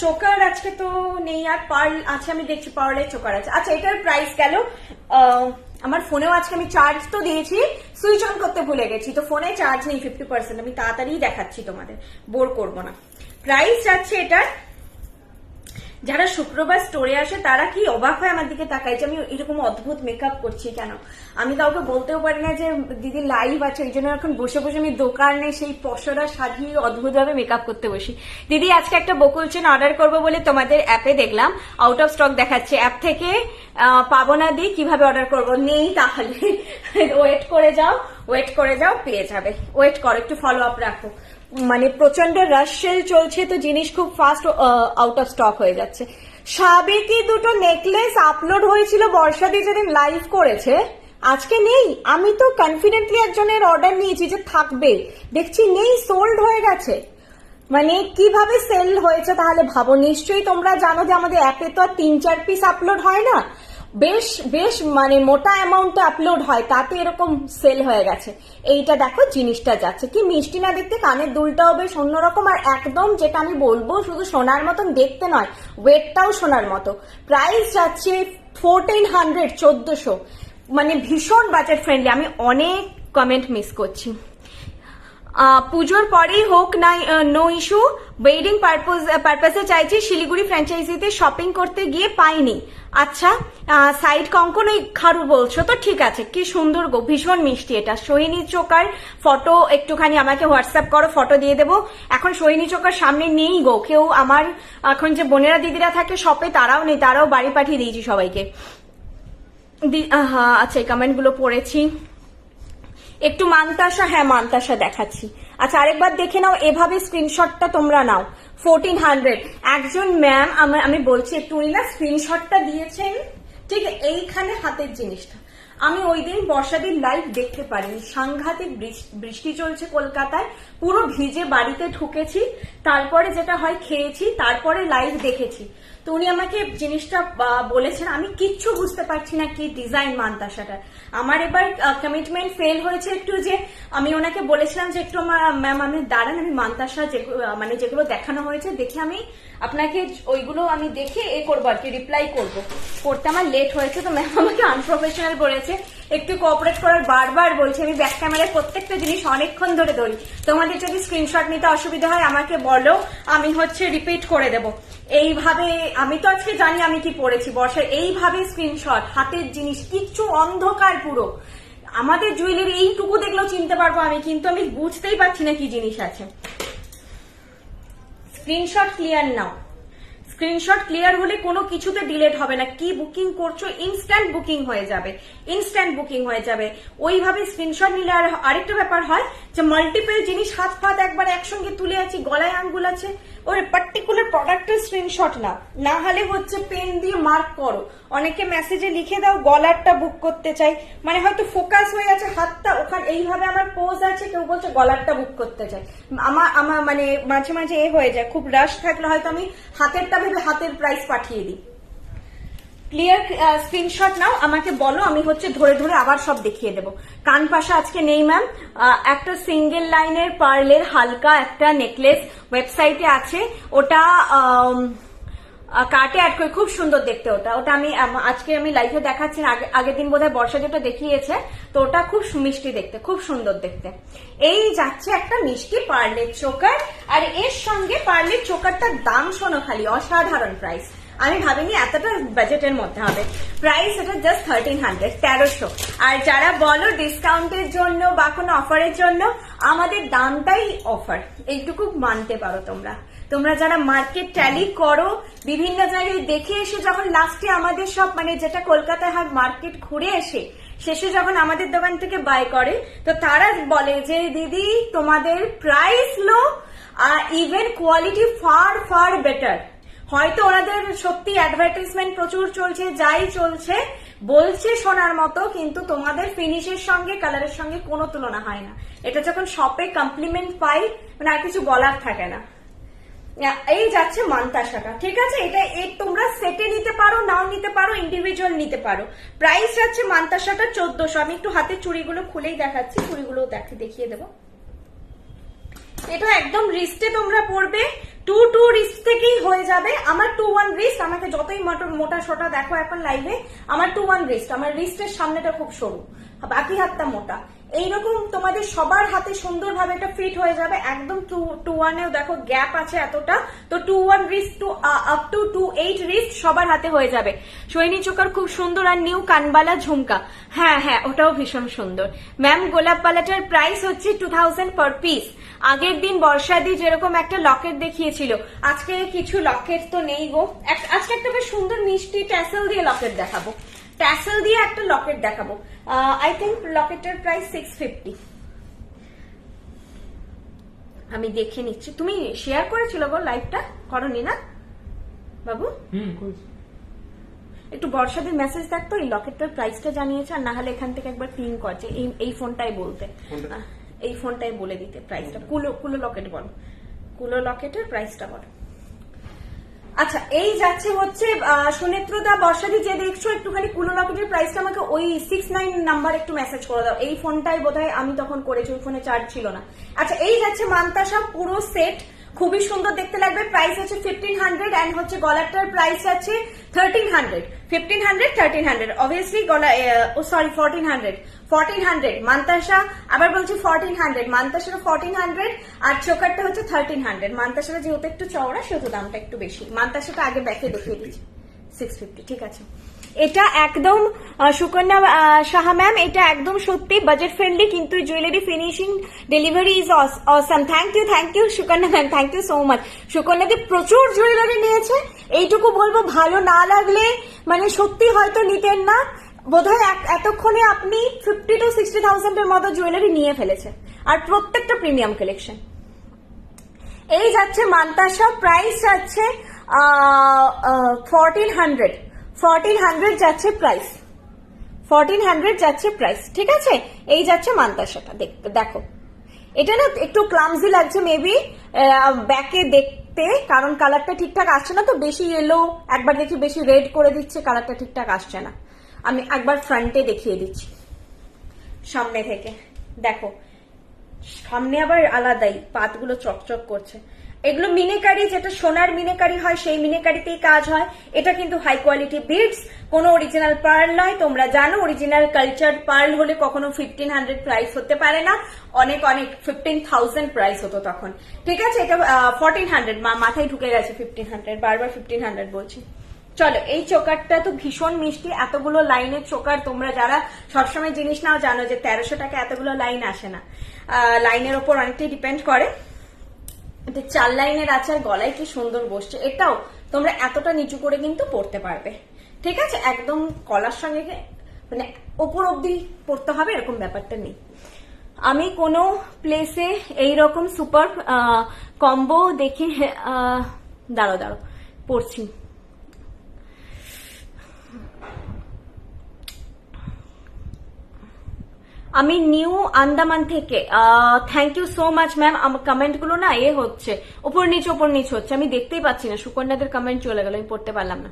চোকার আজকে তো নেই, আর পার্ল আছে আমি দেখছি, পার্লের চোকার আছে। আচ্ছা এটার প্রাইস গেল, আমার ফোনেও আজকে আমি চার্জ তো দিয়েছি, সুইচ অন করতে ভুলে গেছি, তো ফোনে চার্জ নেই 50%, আমি তাড়াতাড়ি দেখাচ্ছি তোমাদের, বোর করবো না। প্রাইস যাচ্ছে এটার, যারা শুক্রবার স্টোরে আসে তারা কি অবাক হয় আমার দিকে তাকায় যে আমি এরকম অদ্ভুত মেকআপ করছি কেন। আমি কাউকে বলতেও পারি না যে দিদি লাইভ আছে, ওই জন্য এখন বসে বসে আমি দোকানে সেই পসরা সাজিয়ে অদ্ভুত ভাবে মেকআপ করতে বসি। দিদি আজকে একটা বকুল চেন অর্ডার করবো বলে তোমাদের অ্যাপে দেখলাম আউট অফ স্টক দেখাচ্ছে, অ্যাপ থেকে পাবো না, দি কিভাবে অর্ডার করবো? নেই, তাহলে ওয়েট করে যাও পেয়ে যাবে, ওয়েট করো, একটু ফলো আপ রাখো। মানে প্রচন্ড রাশ সেল চলছে, তো জিনিস খুব ফাস্ট আউট অফ স্টক হয়ে যাচ্ছে। সাবেকি দুটো নেকলেস আপলোড হয়েছিল বর্ষাদি যেদিন লাইভ করেছে, আজকে নেই। আমি তো কনফিডেন্টলি একজনের অর্ডার নিয়েছি যে থাকবে, দেখছি নেই, সোল্ড হয়ে গেছে। মানে কিভাবে সেল হয়েছে তাহলে ভাবো। নিশ্চয়ই তোমরা জানো যে আমাদের অ্যাপে তো আর 3-4 পিস আপলোড হয় না, বেশ মানে মোটা অ্যামাউন্টে আপলোড হয়, তাতে এরকম সেল হয়ে গেছে। এইটা দেখো জিনিসটা যাচ্ছে, কি মিষ্টি না দেখতে, কানের দুলটাও বেশ অন্যরকম, আর একদম যেটা আমি বলবো শুধু সোনার মতন দেখতে নয়, ওয়েটটাও সোনার মতো। প্রাইস যাচ্ছে 1400, 1400, মানে ভীষণ বাজেট ফ্রেন্ডলি। আমি অনেক কমেন্ট মিস করছি। পুজোর পরেই হোক না, নো ইস্যু, ওয়েডিং পারপাসে চাইছি, শিলিগুড়ি ফ্র্যাঞ্চাইজিতে শপিং করতে গিয়ে পাইনি। আচ্ছা সাইড কঙ্কন ওই খারু বলছো তো, ঠিক আছে, কি সুন্দর গো, ভীষণ মিষ্টি এটা। সোহিনী চোকার ফটো একটুখানি আমাকে হোয়াটসঅ্যাপ করো, ফটো দিয়ে দেবো। এখন সোহিনী চোকার সামনে নেই গো কেউ, আমার এখন যে বোনেরা দিদিরা থাকে শপে তারাও নেই, তারাও বাড়ি পাঠিয়ে দিয়েছি সবাইকে। আচ্ছা এই কমেন্ট গুলো পড়েছি। একটু মান্তাসা, হ্যাঁ মান্তাসা দেখাচ্ছি। আচ্ছা আরেকবার দেখে নাও, এভাবে স্ক্রিনশটটা তোমরা নাও। 1400 একজন ম্যাম, আমি বলছি একটু, উনি না স্ক্রিনশটটা দিয়েছেন, ঠিক এইখানে হাতের জিনিসটা। আমি ওই দিন বর্ষাদিন লাইভ দেখতে পারিনি, সাংঘাতিক বৃষ্টি চলছে কলকাতায়, পুরো ভিজে বাড়িতে ঢুকেছি, তারপরে যেটা হয় খেয়েছি, তারপরে লাইভ দেখেছি। তো উনি আমাকে জিনিসটা বলেছেন, আমি কিচ্ছু বুঝতে পারছি না কি ডিজাইন মান্তাসাটা। আমার এবার কমিটমেন্ট ফেল হয়েছে একটু, যে আমি ওনাকে বলেছিলাম যে একটু ম্যাম আমি দাঁড়ান, আমি মান্তাসা মানে যেগুলো দেখানো হয়েছে দেখে আমি আপনাকে ওইগুলো আমি দেখে করবো আর কি, রিপ্লাই করতে আমার লেট হয়েছে। তো ম্যাম আমাকে আনপ্রফেশনাল বলেছে, একটু কোঅপারেট করার বারবার বলছে। আমি ব্যাক ক্যামেরায় প্রত্যেকটা জিনিস অনেকক্ষণ ধরে ধরি। তোমাদের যদি স্ক্রিনশট নিতে অসুবিধা হয় আমাকে বলো, আমি রিপিট করে দেব। এইভাবে আমি তো আজকে জানি আমি কি পড়েছি বর্ষার, এইভাবে স্ক্রিনশট, হাতের জিনিস, কিচ্ছু অন্ধকার পুরো। আমাদের জুয়েলারি এইটুকু দেখলেও চিনতে পারবো আমি, কিন্তু আমি বুঝতেই পারছি না কি জিনিস আছে। Screenshot clear now, screenshot clear হলে কোনো কিছুতে ডিলেট হবে না। কি বুকিং করছো ইনস্ট্যান্ট বুকিং হয়ে যাবে, ইনস্ট্যান্ট বুকিং হয়ে যাবে। ওইভাবে স্ক্রিনশট নিলে আর আরেকটা ব্যাপার হয় যে মাল্টিপল জিনিস হাত ফাত একবার একসঙ্গে তুলে আছি, গলায় আঙ্গুল আছে, ওই পার্টিকুলার প্রোডাক্টের স্ক্রিনশট না হলে পেন দিয়ে মার্ক করো। অনেকে মেসেজে লিখে দাও গলারটা বুক করতে চাই, মানে হয়তো ফোকাস হয়ে আছে হাতটা ওখানে, এইভাবে আমার পোজ আছে, কেউ বলছে গলারটা বুক করতে চাই। আমার মানে মাঝে মাঝে হয়ে যায়, খুব রাশ থাকলে হয়তো আমি হাতেরটা ভেবে হাতের প্রাইস পাঠিয়ে দিই। ক্লিয়ার স্ক্রিনশট নাও, আমাকে বলো, আমি ধরে ধরে আবার সব দেখিয়ে দেবো। কান পাশা আজকে নেই ম্যাম। একটা সিঙ্গেল লাইনের পার্লের হালকা একটা নেকলেস ওয়েবসাইটে আছে, ওটা কার্টে অ্যাড করে, খুব সুন্দর দেখতে ওটা। আমি আজকে লাইভে দেখাচ্ছি, আগের দিন বোধহয় বর্ষা যেটা দেখিয়েছে, তো ওটা খুব মিষ্টি দেখতে, খুব সুন্দর দেখতে। এই যাচ্ছে একটা মিষ্টি পার্লের চোকার, আর এর সঙ্গে পার্লের চোকারটার দাম শোনো খালি, অসাধারণ প্রাইস। আমি ভাবিনি এতটা বাজেটের মধ্যে হবে। প্রাইস এটা জাস্ট 1300, 1300। আর যারা বলো ডিসকাউন্টের জন্য বা কোনো অফারের জন্য, আমাদের দামটাই অফার, এইটুকু মানতে পারো তোমরা যারা মার্কেট ট্যালি করো, বিভিন্ন জায়গায় দেখে এসে যখন লাস্টে আমাদের সব মানে যেটা কলকাতায় হয় মার্কেট ঘুরে এসে শেষে যখন আমাদের দোকান থেকে বাই করে, তো তারা বলে যে দিদি তোমাদের প্রাইস লো, even quality far far better. হয়তো ওনাদের সত্যি অ্যাডভার্টাইজমেন্ট প্রচুর চলছে, যাই চলছে বলছে শোনার মতো, কিন্তু তোমাদের ফিনিশের সঙ্গে কালারের সঙ্গে কোনো তুলনা হয় না। এটা যখন শপে কমপ্লিমেন্ট পাই, মানে আর কিছু বলার থাকে না। এই যাচ্ছে মান্তাসাটা, ঠিক আছে। এটা তোমরা সেটে নিতে পারো, নাও নিতে পারো, ইন্ডিভিজুয়াল নিতে পারো। প্রাইস যাচ্ছে মান্তাসাটা 1400। আমি একটু হাতের চুড়িগুলো খুলেই দেখাচ্ছি, চুড়িগুলো দেখিয়ে দেবো। এটা একদম রিস্টে তোমরা পড়বে, 2 রিস্ট থেকেই হয়ে যাবে। আমার 2-1 রিস্ট, আমাকে যতই মোটা সোটা দেখো এখন লাইভে, আমার 2-1 রিস্ট, আমার রিস্টের সামনেটা খুব সরু, বাকি হাতটা মোটা। এইরকম তোমাদের সবার হাতে সুন্দরভাবে এটা ফিট হয়ে যাবে, একদম 2-1-এও দেখো গ্যাপ আছে এতটা, তো 2-1 রিস্ট আপ টু 2-8 রিস্ট সবার হাতে হয়ে যাবে। সৈনী চোকার খুব সুন্দর, আর নিউ কানবালা ঝুমকা, হ্যাঁ ওটাও ভীষণ সুন্দর। ম্যাম গোলাপ পালাটার প্রাইস হচ্ছে 2000 পার পিস। আগের দিন বর্ষাদি যেরকম একটা লকেট দেখিয়েছিল, আজকে কিছু লকেট তো নেই গো। আজকে একটা বেশ সুন্দর মিষ্টি ট্যাসেল দিয়ে লকেট দেখাবো, ট্যাসেল দিয়ে একটা লকেট দেখাবো। আই থিঙ্ক লকেটের প্রাইস 650। আমি দেখে নিচ্ছি। তুমি শেয়ার করেছিল গো লাইভটা, করনি না বাবু? একটু বর্ষাদের মেসেজ দেখতো, এই লকেটটার প্রাইসটা জানিয়েছে, আর না হলে এখান থেকে একবার পিং করছে, এই ফোনটাই বলতে, এই ফোনটাই বলে দিতে প্রাইসটা। কুলো লকেট বলো, কুলো লকেটের প্রাইসটা বলো। আচ্ছা, এই যাচ্ছে সুনেত্রদা বর্ষাদি যে দেখছো, একটুখানি কুলো লকেটের প্রাইসটা আমাকে ওই 69 নাম্বার একটু মেসেজ করে দাও। এই ফোনটাই বোধহয় আমি তখন করেছি, ওই ফোনে চার্জ ছিল না। আচ্ছা, এই যাচ্ছে মান্তাসা পুরো সেট, খুবই সুন্দর দেখতে লাগবে। প্রাইস হচ্ছে 1500, এন্ড গলাটার প্রাইস আছে 1300। 1500, 1300, অবভিয়াসলি গলা, সরি 1400 মান্তাসা, আবার বলছি 1400, মান্তাসাটা 1400, আর চোকারটা হচ্ছে 1300। মান্তাসাটা যেহেতু একটু চওড়া, সেহেতু দামটা একটু বেশি। মান্তাসাটা আগে ব্যাকে দেখিয়ে দিচ্ছি, 650, ঠিক আছে। এটা একদম সুকন্যা সাহা ম্যাম, এটা একদম সত্যি বাজেট ফ্রেন্ডলি, কিন্তু jewellery finishing delivery is awesome. Thank you Sukanya ma'am, thank you so much. সুকন্যাদি প্রচুর জুয়েলারি নিয়েছে, এইটুকু বলবো ভালো না লাগলে মানে সত্যি হয়তো নিতেন না। বোধহয় এতক্ষণে আপনি 50 to 60,000 এর মতো জুয়েলারি নিয়ে ফেলেছে, আর প্রত্যেকটা প্রিমিয়াম কালেকশন। এই যাচ্ছে মান্তাসা, প্রাইস যাচ্ছে 1400 যাচ্ছে প্রাইস, 1400 যাচ্ছে প্রাইস, ঠিক আছে। এই যাচ্ছে মান্তাসাটা, দেখো এটা না একটু ক্লামজি লাগছে, মেবি ব্যাকে দেখতে, কারণ কালারটা ঠিকঠাক আসছে না, তো বেশি ইয়েলো একবার দেখি বেশি রেড করে দিচ্ছে, কালারটা ঠিকঠাক আসছে না। আমি একবার ফ্রন্টে দেখিয়ে দিচ্ছি সামনে থেকে, দেখো সামনে আবার আলাদাই পাতগুলো চকচক করছে। এগুলো মিনেকারি, যেটা সোনার মিনেকারি হয় সেই মিনেকারিতেই কাজ হয়। এটা কিন্তু হাই কোয়ালিটি বিডস, কোনো অরিজিনাল পার্ল নয়। তোমরা জানো অরিজিনাল কালচার পার্ল হলে কখনো 1500 প্রাইস হতে পারে না, অনেক অনেক 15,000 প্রাইস হতো তখন, ঠিক আছে। এটা 1400, মাথায় ঢুকে গেছে 1500, বারবার 1500 বলছি। চলো, এই চোকারটা তো ভীষণ মিষ্টি, এতগুলো লাইনের চোকার, তোমরা যারা সবসময় জিনিস নাও জানো যে 1300 টাকা এতগুলো লাইন আসে না, লাইনের ওপর অনেকটাই ডিপেন্ড করে। এটা 4 লাইনের আছে, আর গলায় কি সুন্দর বসছে। এটাও তোমরা এতটা নিচু করে কিন্তু পরতে পারবে, ঠিক আছে। একদম গলার সঙ্গে মানে ওপর অব্দি পরতে হবে এরকম ব্যাপারটা নেই। আমি কোনো প্লেসে এইরকম সুপার কম্বো দেখে দাঁড়ো পড়ছি। আমি নিউ আন্দামান থেকে, thank you so much ma'am. আমার কমেন্ট গুলো না হচ্ছে ওপর নিচ হচ্ছে, আমি দেখতেই পাচ্ছি না। সুকন্যাদের কমেন্ট চলে গেল, আমি পড়তে পারলাম না।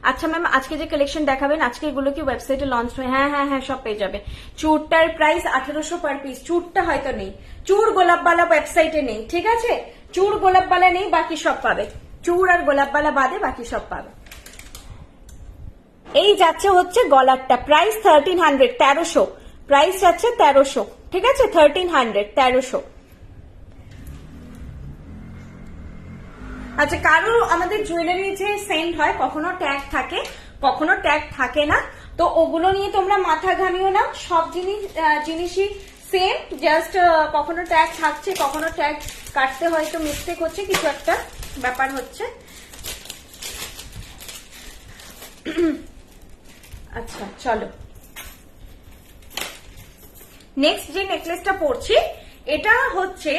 আচ্ছা ম্যাম, আজকে যে কালেকশন দেখাবেন, আজকে এগুলো কি ওয়েবসাইটে লঞ্চ হয়? হ্যাঁ সব পেয়ে যাবে। চুড়টার প্রাইস 1800 পার পিস। চুড়টা হয়তো নেই, চুড় গোলাপবালা ওয়েবসাইটে নেই, ঠিক আছে। চুড় গোলাপবালা নেই, বাকি সব পাবে। চুড় আর গোলাপবালা বাদে বাকি সব পাবে। এই যাচ্ছে হচ্ছে গলারটা, প্রাইস 1300, 1300 প্রাইস যাচ্ছে, 1300, ঠিক আছে। 1300, 1300। আচ্ছা, কারো আমাদের জুয়েলারি যে সেন্ড হয় কখনো ট্যাগ থাকে কখনো ট্যাগ থাকে না, তো ওগুলো নিয়ে তোমরা মাথা ঘামিও না। সব জিনিসই সেম, জাস্ট কখনো ট্যাগ থাকছে, কখনো ট্যাগ কাটতে হয়তো মিস্টেক হচ্ছে, কিছু একটা ব্যাপার হচ্ছে। আচ্ছা চলো, নেক্সট যে নেকলেসটা পরছি, এটা হচ্ছে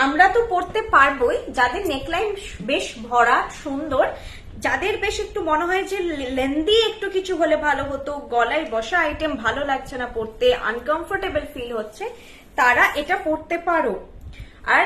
আমরা তো পরতে পারবোই, যাদের নেকলাইন বেশ ভরা সুন্দর, যাদের বেশ একটু মনে হয় যে লেন্দি একটু কিছু হলে ভালো হতো, গলায় বসা আইটেম ভালো লাগছে না পরতে, আনকমফোর্টেবল ফিল হচ্ছে, তারা এটা পরতে পারো। আর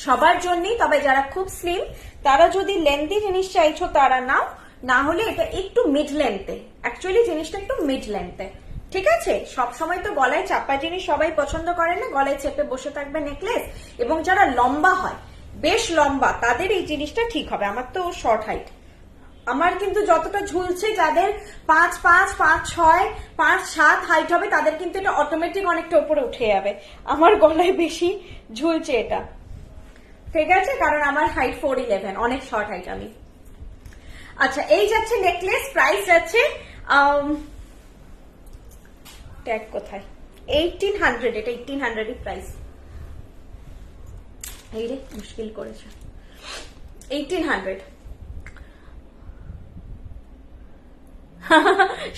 সবার জন্যই, তবে যারা খুব স্লিম তারা যদি লেন্দি জিনিস চাইছো তারা নাও, না হলে এটা একটু মিড লেন্থে, অ্যাকচুয়ালি জিনিসটা একটু মিড লেন্থে, ঠিক আছে। সবসময় তো গলায় চাপা জিনিস সবাই পছন্দ করে না, গলায় চেপে বসে থাকবে নেকলেস। এবং যারা লম্বা হয়, বেশ লম্বা, তাদের এই জিনিসটা ঠিক হবে। আমার তো শর্ট হাইট, আমার কিন্তু যতটা ঝুলছে, যাদের 5'5", 5'6", 5'7" হাইট হবে, তাদের কিন্তু এটা অটোমেটিক অনেকটা উপরে উঠে যাবে। আমার গলায় বেশি ঝুলছে এটা, ঠিক আছে, কারণ আমার হাইট 4'11", অনেক শর্ট হাইট আমি। আচ্ছা, এই যাচ্ছে নেকলেস, প্রাইস যাচ্ছে ট্যাগ কোথায়, 1800, এটা 1800 প্রাইস। এই রে মুশকিল করেছে, 1800।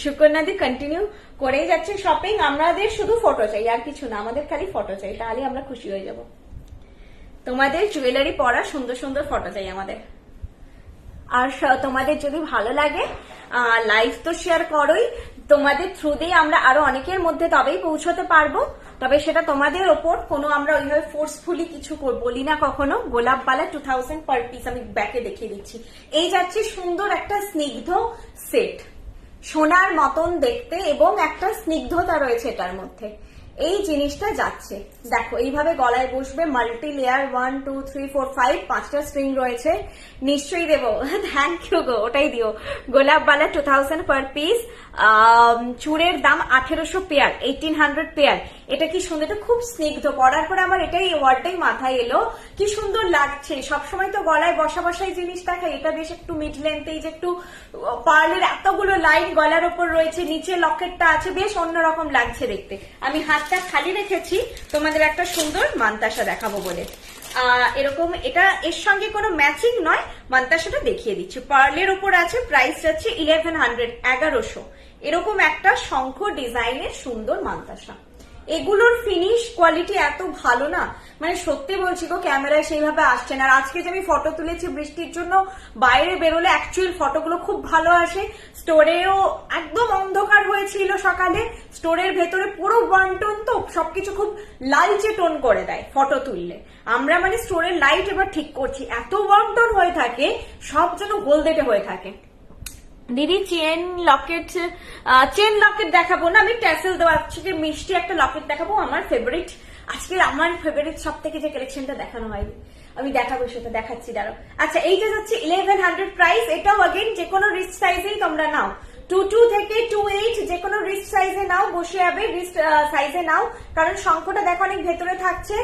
সুকন্যাদি কন্টিনিউ করেই যাচ্ছে শপিং। আমাদের শুধু ফটো চাই, আর কিছু না, আমাদের খালি ফটো চাই, তাহলে আমরা খুশি হয়ে যাব। তোমাদের জুয়েলারি পরা সুন্দর সুন্দর ফটো চাই আমাদের। আর তোমাদের যদি ভালো লাগে লাইভ তো শেয়ার করোই, তোমাদের থ্রু দিয়ে আমরা আরো অনেকের মধ্যে তবেই পৌঁছতে পারবো। তবে সেটা তোমাদের ওপর, কোনো আমরা ওইভাবে ফোর্সফুলি কিছু বলি না কখনো। গোলাপবালা 2000 পার পিস, আমি ব্যাকে দেখিয়ে দিচ্ছি। এই যাচ্ছে সুন্দর একটা স্নিগ্ধ সেট, সোনার মতন দেখতে, এবং একটা স্নিগ্ধতা রয়েছে এটার মধ্যে। এই জিনিসটা যাচ্ছে, দেখো এইভাবে গলায় বসবে, মাল্টি লেয়ার, 1 2 3 4 5 5টা স্ট্রিং রয়েছে। নিশ্চয়ই দেবো, থ্যাংক ইউ গো, ওটাই দিও। গোলাপবালা 2000 পার পিস। চুড়ের দাম 1800 পেয়ার, 1800 পেয়ার। এটা কি সুন্দর, এটা খুব স্নিগ্ধ। পরার পরে আমার এটাই ওয়ার্ডটাই মাথায় এলো, কি সুন্দর লাগছে। সবসময় তো গলায় বসা বসাই জিনিস দেখায়, এটা বেশ একটু মিড লেন্থে, যে একটু পার্লের এতগুলো লাইন গলার ওপর রয়েছে, নিচে লকেটটা আছে, বেশ অন্যরকম লাগছে দেখতে। আমি হাতটা খালি রেখেছি তোমাদের একটা সুন্দর মান্তাসা দেখাবো বলে। এরকম, এটা এর সঙ্গে কোনো ম্যাচিং নয়, মান্তাসাটা দেখিয়ে দিচ্ছি। পার্লের ওপর আছে, প্রাইস যাচ্ছে 1100, 1100। এরকম একটা শঙ্খ ডিজাইনের সুন্দর মান্তাসা, এগুলোর ফিনিশ কোয়ালিটি এত ভালো না, মানে সত্যি বলছি গো, ক্যামেরায় সেইভাবে আসছে না। আর আজকে যে আমি ফটো তুলেছি বৃষ্টির জন্য, বাইরে বেরোলে অ্যাকচুয়াল ফটোগুলো খুব ভালো আসে। স্টোরেও একদম অন্ধকার হয়েছিল সকালে, স্টোরের ভেতরে পুরো ওয়ান টোন, তো সবকিছু খুব লালচে টোন করে দেয় ফটো তুললে। আমরা মানে স্টোরের লাইট এবার ঠিক করছি, এত ওয়ান টোন হয়ে থাকে, সব যেন গোলদেটে হয়ে থাকে। দিদি চেন লকেট দেখাবো না, আমি ট্যাসেল দেওয়া আজকে মিষ্টি একটা লকেট দেখাবো, আমার ফেভারিট। আজকে আমার ফেভারিট সব থেকে যে কালেকশনটা দেখানো হয়নি, আমি দেখাবো, সেটা দেখাচ্ছি, দাঁড়াও। আচ্ছা, এইটা যাচ্ছে 1100 প্রাইস। এটাও আগেন যে কোনো রিস্ট সাইজেই তোমরা নাও, 22 থেকে 28 যে কোনো রিস্ট সাইজে নাও, বসে যাবে রিস্ট সাইজে নাও, কারণ শঙ্খটা দেখো অনেক ভেতরে থাকছে,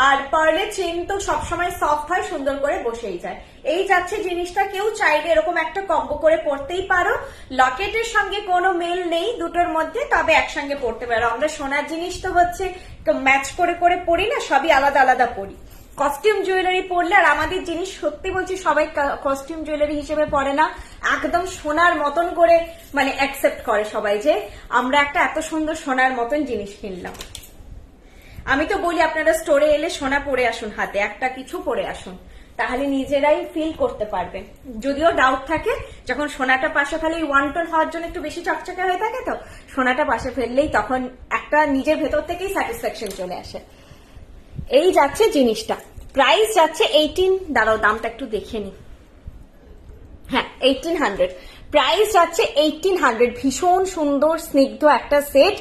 আর পার্লের চেন তো সবসময় সফট হয়, সুন্দর করে বসেই যায়। এই যাচ্ছে জিনিসটা, কেউ চাইলে এরকম একটা কম্বো করে পড়তেই পারো। লকেটের সঙ্গে কোনো মেল নেই দুটোর মধ্যে, তবে একসঙ্গে পড়তে পারো। আমরা সোনার জিনিস তো হচ্ছে ম্যাচ করে করে পড়ি না, সবই আলাদা আলাদা পড়ি। কস্টিউম জুয়েলারি পরলে, আর আমাদের জিনিস সত্যি বলছি সবাই কস্টিউম জুয়েলারি হিসেবে পরে না, একদম সোনার মতন করে মানে অ্যাকসেপ্ট করে সবাই যে আমরা একটা এত সুন্দর সোনার মতন জিনিস কিনলাম। আমি তো বলি আপনারা স্টোরে এলে সোনা পরে আসুন, হাতে একটা কিছু পরে আসুন, তাহলে নিজেরাই ফিল করতে পারবেন। যদিও ডাউট থাকে, যখন সোনাটা পাশে ফেলে, ওয়ান টোন হওয়ার জন্য একটু বেশি চকচকে হয়ে থাকে, তো সোনাটা পাশে ফেললেই তখন একটা নিজের ভেতর থেকেই স্যাটিসফ্যাকশন চলে আসে। এই যাচ্ছে জিনিসটা, প্রাইস যাচ্ছে 18, দাঁড়াও দামটা একটু দেখে নি, হ্যাঁ 1800, প্রাইস যাচ্ছে 1800। ভীষণ সুন্দর স্নিগ্ধ একটা সেট,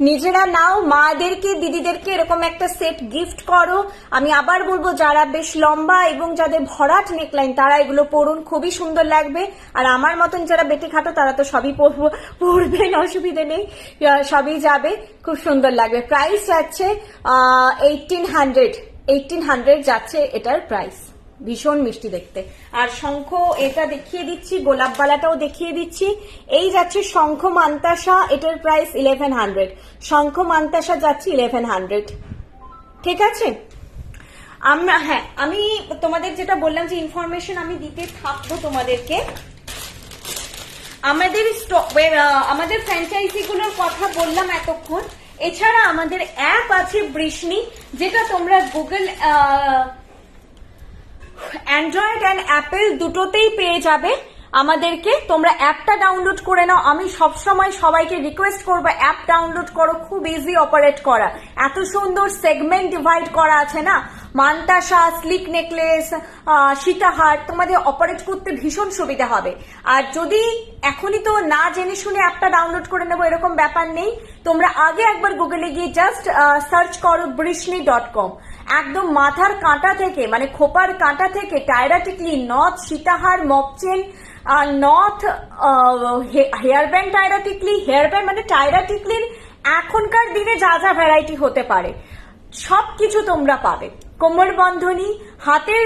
নিজেরা নাও, মাদেরকে দিদিদেরকে এরকম একটা সেট গিফট করো। আমি আবার বলবো, যারা বেশ লম্বা এবং যাদের ভরাট নেকলাইন তারা এগুলো পরুন, খুবই সুন্দর লাগবে। আর আমার মতন যারা বেটে খাটো তারা তো সবই পরবেন, অসুবিধে নেই, সবই যাবে, খুব সুন্দর লাগবে। প্রাইস যাচ্ছে 1800 যাচ্ছে এটার প্রাইস। ভীষণ মিষ্টি দেখতে। আর শঙ্খ এটা দেখিয়ে দিচ্ছি, গোলাপ বালাটাও দেখিয়ে দিচ্ছি। এই যাচ্ছে শঙ্খ মান্তাসা, এটার প্রাইস 1100। শঙ্খ মান্তাসা যাচ্ছে 1100, ঠিক আছে। আমরা হ্যাঁ, আমি তোমাদের যেটা বললাম যে ইনফরমেশন আমি দিতে থাকবো তোমাদেরকে। আমাদের ফ্র্যাঞ্চাইজি গুলোর কথা বললাম এতক্ষণ। এছাড়া আমাদের অ্যাপ আছে বৃষ্ণি, যেটা তোমরা গুগল, অ্যান্ড্রয়েড অ্যান্ড অ্যাপেল দুটোতেই পেয়ে যাবে আমাদেরকে। তোমরা অ্যাপটা ডাউনলোড করে নাও। আমি সবসময় সবাইকে রিকোয়েস্ট করবো অ্যাপ ডাউনলোড করো, খুব ইজি অপারেট করা, এত সুন্দর সেগমেন্ট ডিভাইড করা আছে না, মান্তাসা, স্লিক নেকলেস, সীতাহার, তোমাদের অপারেট করতে ভীষণ সুবিধা হবে। আর যদি এখনই তো না জেনে শুনে অ্যাপটা ডাউনলোড করে নেবো এরকম ব্যাপার নেই, তোমরা আগে একবার গুগলে গিয়ে জাস্ট সার্চ করো brishney.com। একদম মাথার কাঁটা থেকে, মানে খোপার কাঁটা থেকে টায়রা টিকলি, নথ, সীতাহার, মকচেন, নথ, হেয়ার ব্যান্ড, টায়রা টিকলি, হেয়ার ব্যান্ড মানে টায়রা টিকলির এখনকার দিনে যা যা ভ্যারাইটি হতে পারে সবকিছু তোমরা পাবে। কোমর বন্ধনী, হাতের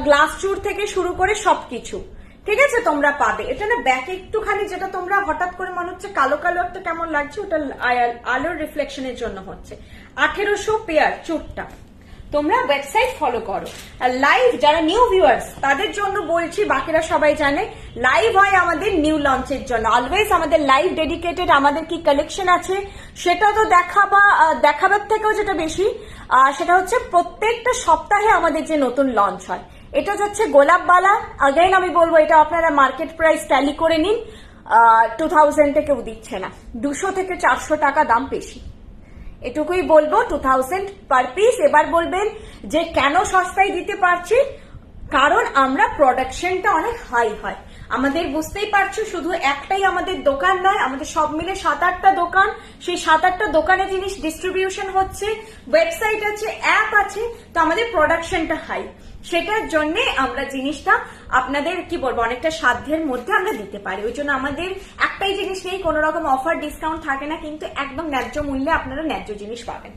গ্লাস চুর থেকে শুরু করে সবকিছু, ঠিক আছে, তোমরা পাবে। এটা না ব্যাক একটুখানি, যেটা তোমরা হঠাৎ করে মনে হচ্ছে কালো কালো একটা কেমন লাগছে, ওটা আলোর রিফ্লেকশনের জন্য হচ্ছে। 1800 পেয়ার চুরটা। তোমরা ওয়েবসাইট ফলো করো। আর লাইভ যারা নিউ ভিউয়ার্স তাদের জন্য বলছি, বাকিরা সবাই জানে লাইভ হয় আমাদের নিউ লঞ্চের জন্য। অলওয়েজ আমাদের লাইভ ডেডিকেটেড, আমাদের কি কালেকশন আছে সেটা তো দেখাবার থেকেও যেটা বেশি সেটা হচ্ছে প্রত্যেকটা সপ্তাহে আমাদের যে নতুন লঞ্চ হয়। এটা যাচ্ছে গোলাপ বালা। আগেন আমি বলবো, এটা আপনারা মার্কেট প্রাইস ট্যালি করে নিন, 2000 কেউ দিচ্ছে না, 200 থেকে 400 টাকা দাম বেশি, এটুকুই বলবো। 2000 পার পিস। এবার বলবেন যে কেন সস্তায় দিতে পারছি, কারণ আমরা প্রোডাকশনটা অনেক হাই হয় আমাদের, বুঝতেই পারছো। শুধু একটাই আমাদের দোকান নয়, আমাদের সব মিলে 7-8টা দোকান, সেই 7-8টা দোকানে জিনিস ডিস্ট্রিবিউশন হচ্ছে, ওয়েবসাইট আছে, অ্যাপ আছে, তো আমাদের প্রোডাকশনটা হাই। সেটার জন্য আমরা জিনিসটা আপনাদের কি বলবো অনেকটা সাধ্যের মধ্যে আমরা দিতে পারি। ওই জন্য আমাদের একটাই জিনিস নেই, কোনো রকম অফার ডিসকাউন্ট থাকে না, কিন্তু একদম ন্যায্য মূল্যে আপনারা ন্যায্য জিনিস পাবেন।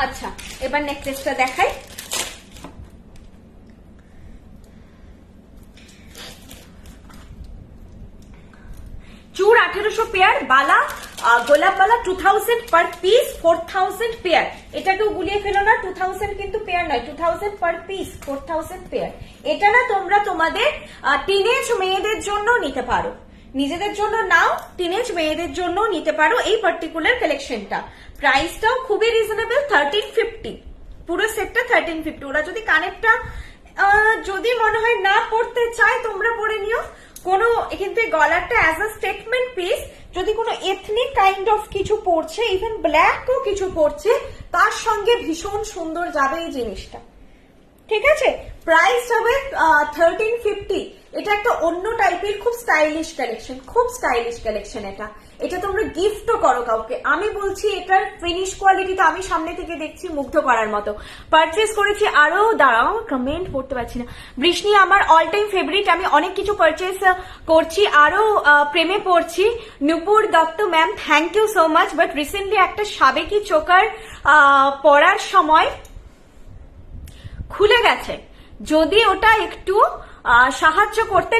আচ্ছা, এবার নেকলেসটা দেখাই। চুর 1800 পেয়ার, বালা গোলাপ বালা 2000 পার পিস, 4000 পেয়ার। এটাকেও গুলিয়ে ফেলো না, 2000 কিন্তু পেয়ার নয়, 2000 পার পিস, 4000 পেয়ার। এটা না তোমরা তোমাদের টিনেজ মেয়েদের জন্য নিতে পারো, নিজেদের জন্য নাও, টিনেজ মেয়েদের জন্য নিতে পারো এই পার্টিকুলার কালেকশনটা। প্রাইসটাও খুবই রিজনেবল, 1350, পুরো সেটটা 1350। ওরা যদি কানেরটা যদি মনে হয় না পড়তে চায় তোমরা পরে নিও, কোনো কিন্তু এই গলারটা অ্যাজ আ স্টেটমেন্ট পিস, যদি কোনো এথনিক কাইন্ড অফ কিছু পড়ছে, ইভেন ব্ল্যাকও কিছু পড়ছে, তার সঙ্গে ভীষণ সুন্দর যাবে এই জিনিসটা। ঠিক আছে, প্রাইস হবে 1350। এটা একটা অন্য টাইপের খুব স্টাইলিশ কালেকশন, খুব স্টাইলিশ কালেকশন। এটা তোমরা গিফটও করো কাউকে। আমি বলছি এটার ফিনিশ কোয়ালিটি তো আমি সামনে থেকে দেখছি মুগ্ধ করার মতো। পারচেস করেছি আরো, দাঁড়াও কমেন্ট পড়তে পারছি না। বৃষ্ণি আমার অল টাইম ফেভারিট, আমি অনেক কিছু পারচেস করছি, আরো প্রেমে পড়ছি। Nupur Dutta ma'am, thank you so much. But recently একটা সাবেকি চোকার পরার সময় খুলে গেছে, যদি ওটা একটু সাহায্য করতে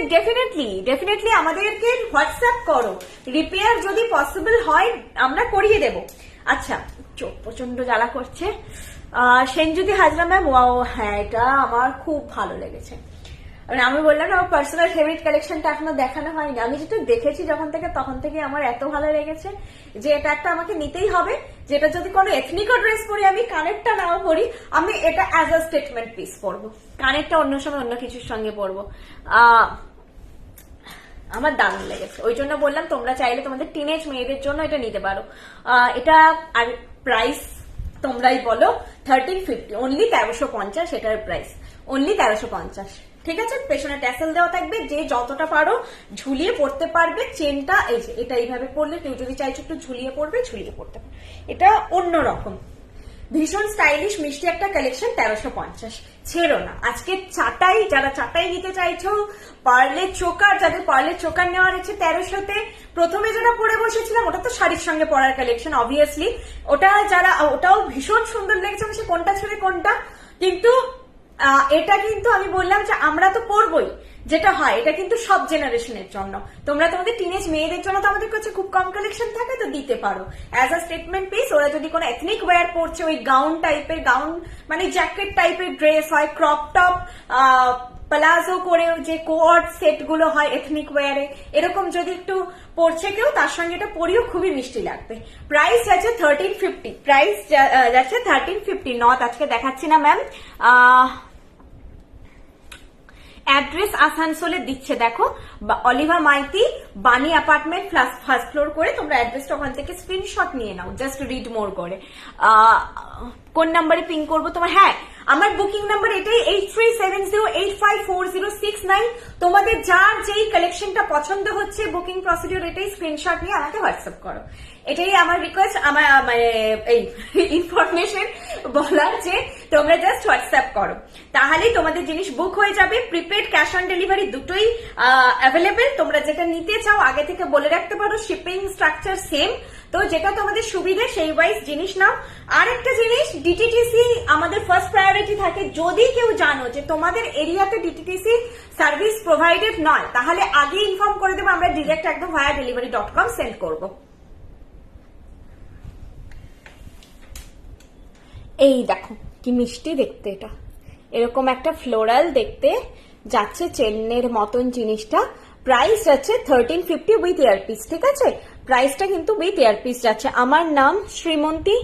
ডেফিনেটলি আমাদেরকে হোয়াটসঅ্যাপ করো, রিপেয়ার যদি পসিবল হয় আমরা করিয়ে দেব। আচ্ছা, চোখ প্রচন্ড জ্বালা করছে। সেনজুদি হাজরা ম্যাম, ওয়াও, হ্যাঁ এটা আমার খুব ভালো লেগেছে। আমি বললাম না, আমার পার্সোনাল ফেভারিট কালেকশনটা এখনো দেখানো হয়নি। আমি যেটা দেখেছি যখন থেকে, তখন থেকে আমার এত ভালো লেগেছে যে এটা একটা আমাকে নিতেই হবে। যেটা যদি কোনো এথনিকো ড্রেস পরি, আমি কানেরটা নাও পরি, আমি এটা অ্যাজ আ স্টেটমেন্ট পিস পরবো। কানেরটা অন্য সময় অন্য কিছুর সঙ্গে পরবো। আমার দারুণ লেগেছে, ওই জন্য বললাম তোমরা চাইলে তোমাদের টিনেজ মেয়েদের জন্য এটা নিতে পারো। এটা আর প্রাইস তোমরাই বলো, 1350, অনলি 1350 এটার প্রাইস, অনলি 1350। ঠিক আছে, পেছনে ট্যাসেল দেওয়া থাকবে, যে যতটা পারো ঝুলিয়ে পড়তে পারবে। চেনটা এই যে এটা এইভাবে পড়লে, কেউ যদি চাইছো একটু ঝুলিয়ে পড়বে, ঝুলিয়ে পড়তে পারবে। এটা অন্যরকম, ভীষণ স্টাইলিশ মিষ্টি একটা কালেকশন। 1350, ছেড়ো না। আজকে চাটাই, যারা চাটাই নিতে চাইছো, পার্লের চোকার, যাদের পার্লের চোকার নেওয়ার ইচ্ছে 1300-তে, প্রথমে যেটা পরে বসেছিলাম ওটা তো শাড়ির সঙ্গে পরার কালেকশন অবভিয়াসলি, ওটা যারা, ওটাও ভীষণ সুন্দর লেগেছে, সে কোনটা ছেড়ে কোনটা। কিন্তু এটা কিন্তু আমি বললাম যে আমরা তো পরবই, যেটা হয় এটা কিন্তু সব জেনারেশনের জন্য। তোমরা তোমাদের টিনেজ মেয়েদের জন্য তো আমাদের কাছে খুব কম কালেকশন থাকে, তো দিতে পারো অ্যাজ আ স্টেটমেন্ট পিস। ওরা যদি কোনো এথনিক ওয়্যার পরছে, ওই গাউন টাইপের, গাউন মানে জ্যাকেট টাইপের ড্রেস হয়, ক্রপ টপ, প্লাজো করে যে কোঅর্ড সেট গুলো হয় এথনিক ওয়্যারে, এরকম যদি একটু পরছে কেউ, তার সঙ্গে এটা পরিও খুবই মিষ্টি লাগবে। প্রাইস যাচ্ছে 1350, প্রাইস যাচ্ছে 1350 নট। আজকে দেখাচ্ছি না ম্যাম, অ্যাড্রেস আসানসোলে দিচ্ছে, দেখো অলিভা মাইতি বানি অ্যাপার্টমেন্ট ফার্স্ট ফ্লোর করে, তোমরা অ্যাড্রেসটা ওখান থেকে স্ক্রিনশট নিয়ে নাও, জাস্ট রিড মোর করে। কোন নাম্বারে পিং করবো তোমার? হ্যাঁ, আমার বুকিং নাম্বার এটাই, 8370854069। তোমাদের যার যেই কালেকশনটা পছন্দ হচ্ছে, বুকিং প্রসিডিওর এটাই, স্ক্রিনশট নিয়ে আমাকে হোয়াটসঅ্যাপ করো। এটাই আমার রিকোয়েস্ট, আমার মানে এই ইনফরমেশন বলার, যে তোমরা জাস্ট হোয়াটসঅ্যাপ করো, তাহলেই তোমাদের জিনিস বুক হয়ে যাবে। প্রিপেড, ক্যাশ অন ডেলিভারি দুটোই অ্যাভেলেবেল। তোমরা যেটা নিতে চাও আগে থেকে বলে রাখতে পারো, শিপিং স্ট্রাকচার সেম, তো যেটা তোমাদের সুবিধে সেই ওয়াইজ জিনিস নাও। আর একটা জিনিস, ডিটিটিসি আমাদের ফার্স্ট প্রায়োরিটি থাকে। যদি কেউ জানো যে তোমাদের এরিয়াতে ডিটিটিসি সার্ভিস প্রোভাইডেড নয়, তাহলে আগে ইনফর্ম করে দেবো, আমরা ডিরেক্ট একদম ভায়া delivery.com সেন্ড করবো। এই দেখো কি মিষ্টি দেখতে, এটা এরকম একটা ফ্লোরাল দেখতে যাচ্ছে, চেন্নের মতন জিনিসটা। প্রাইস যাচ্ছে 1350 উইথ ইয়ারপিস। ঠিক আছে, প্রাইসটা কিন্তু উইথ ইয়ারপিস যাচ্ছে। আমার নাম শ্রীমন্তী,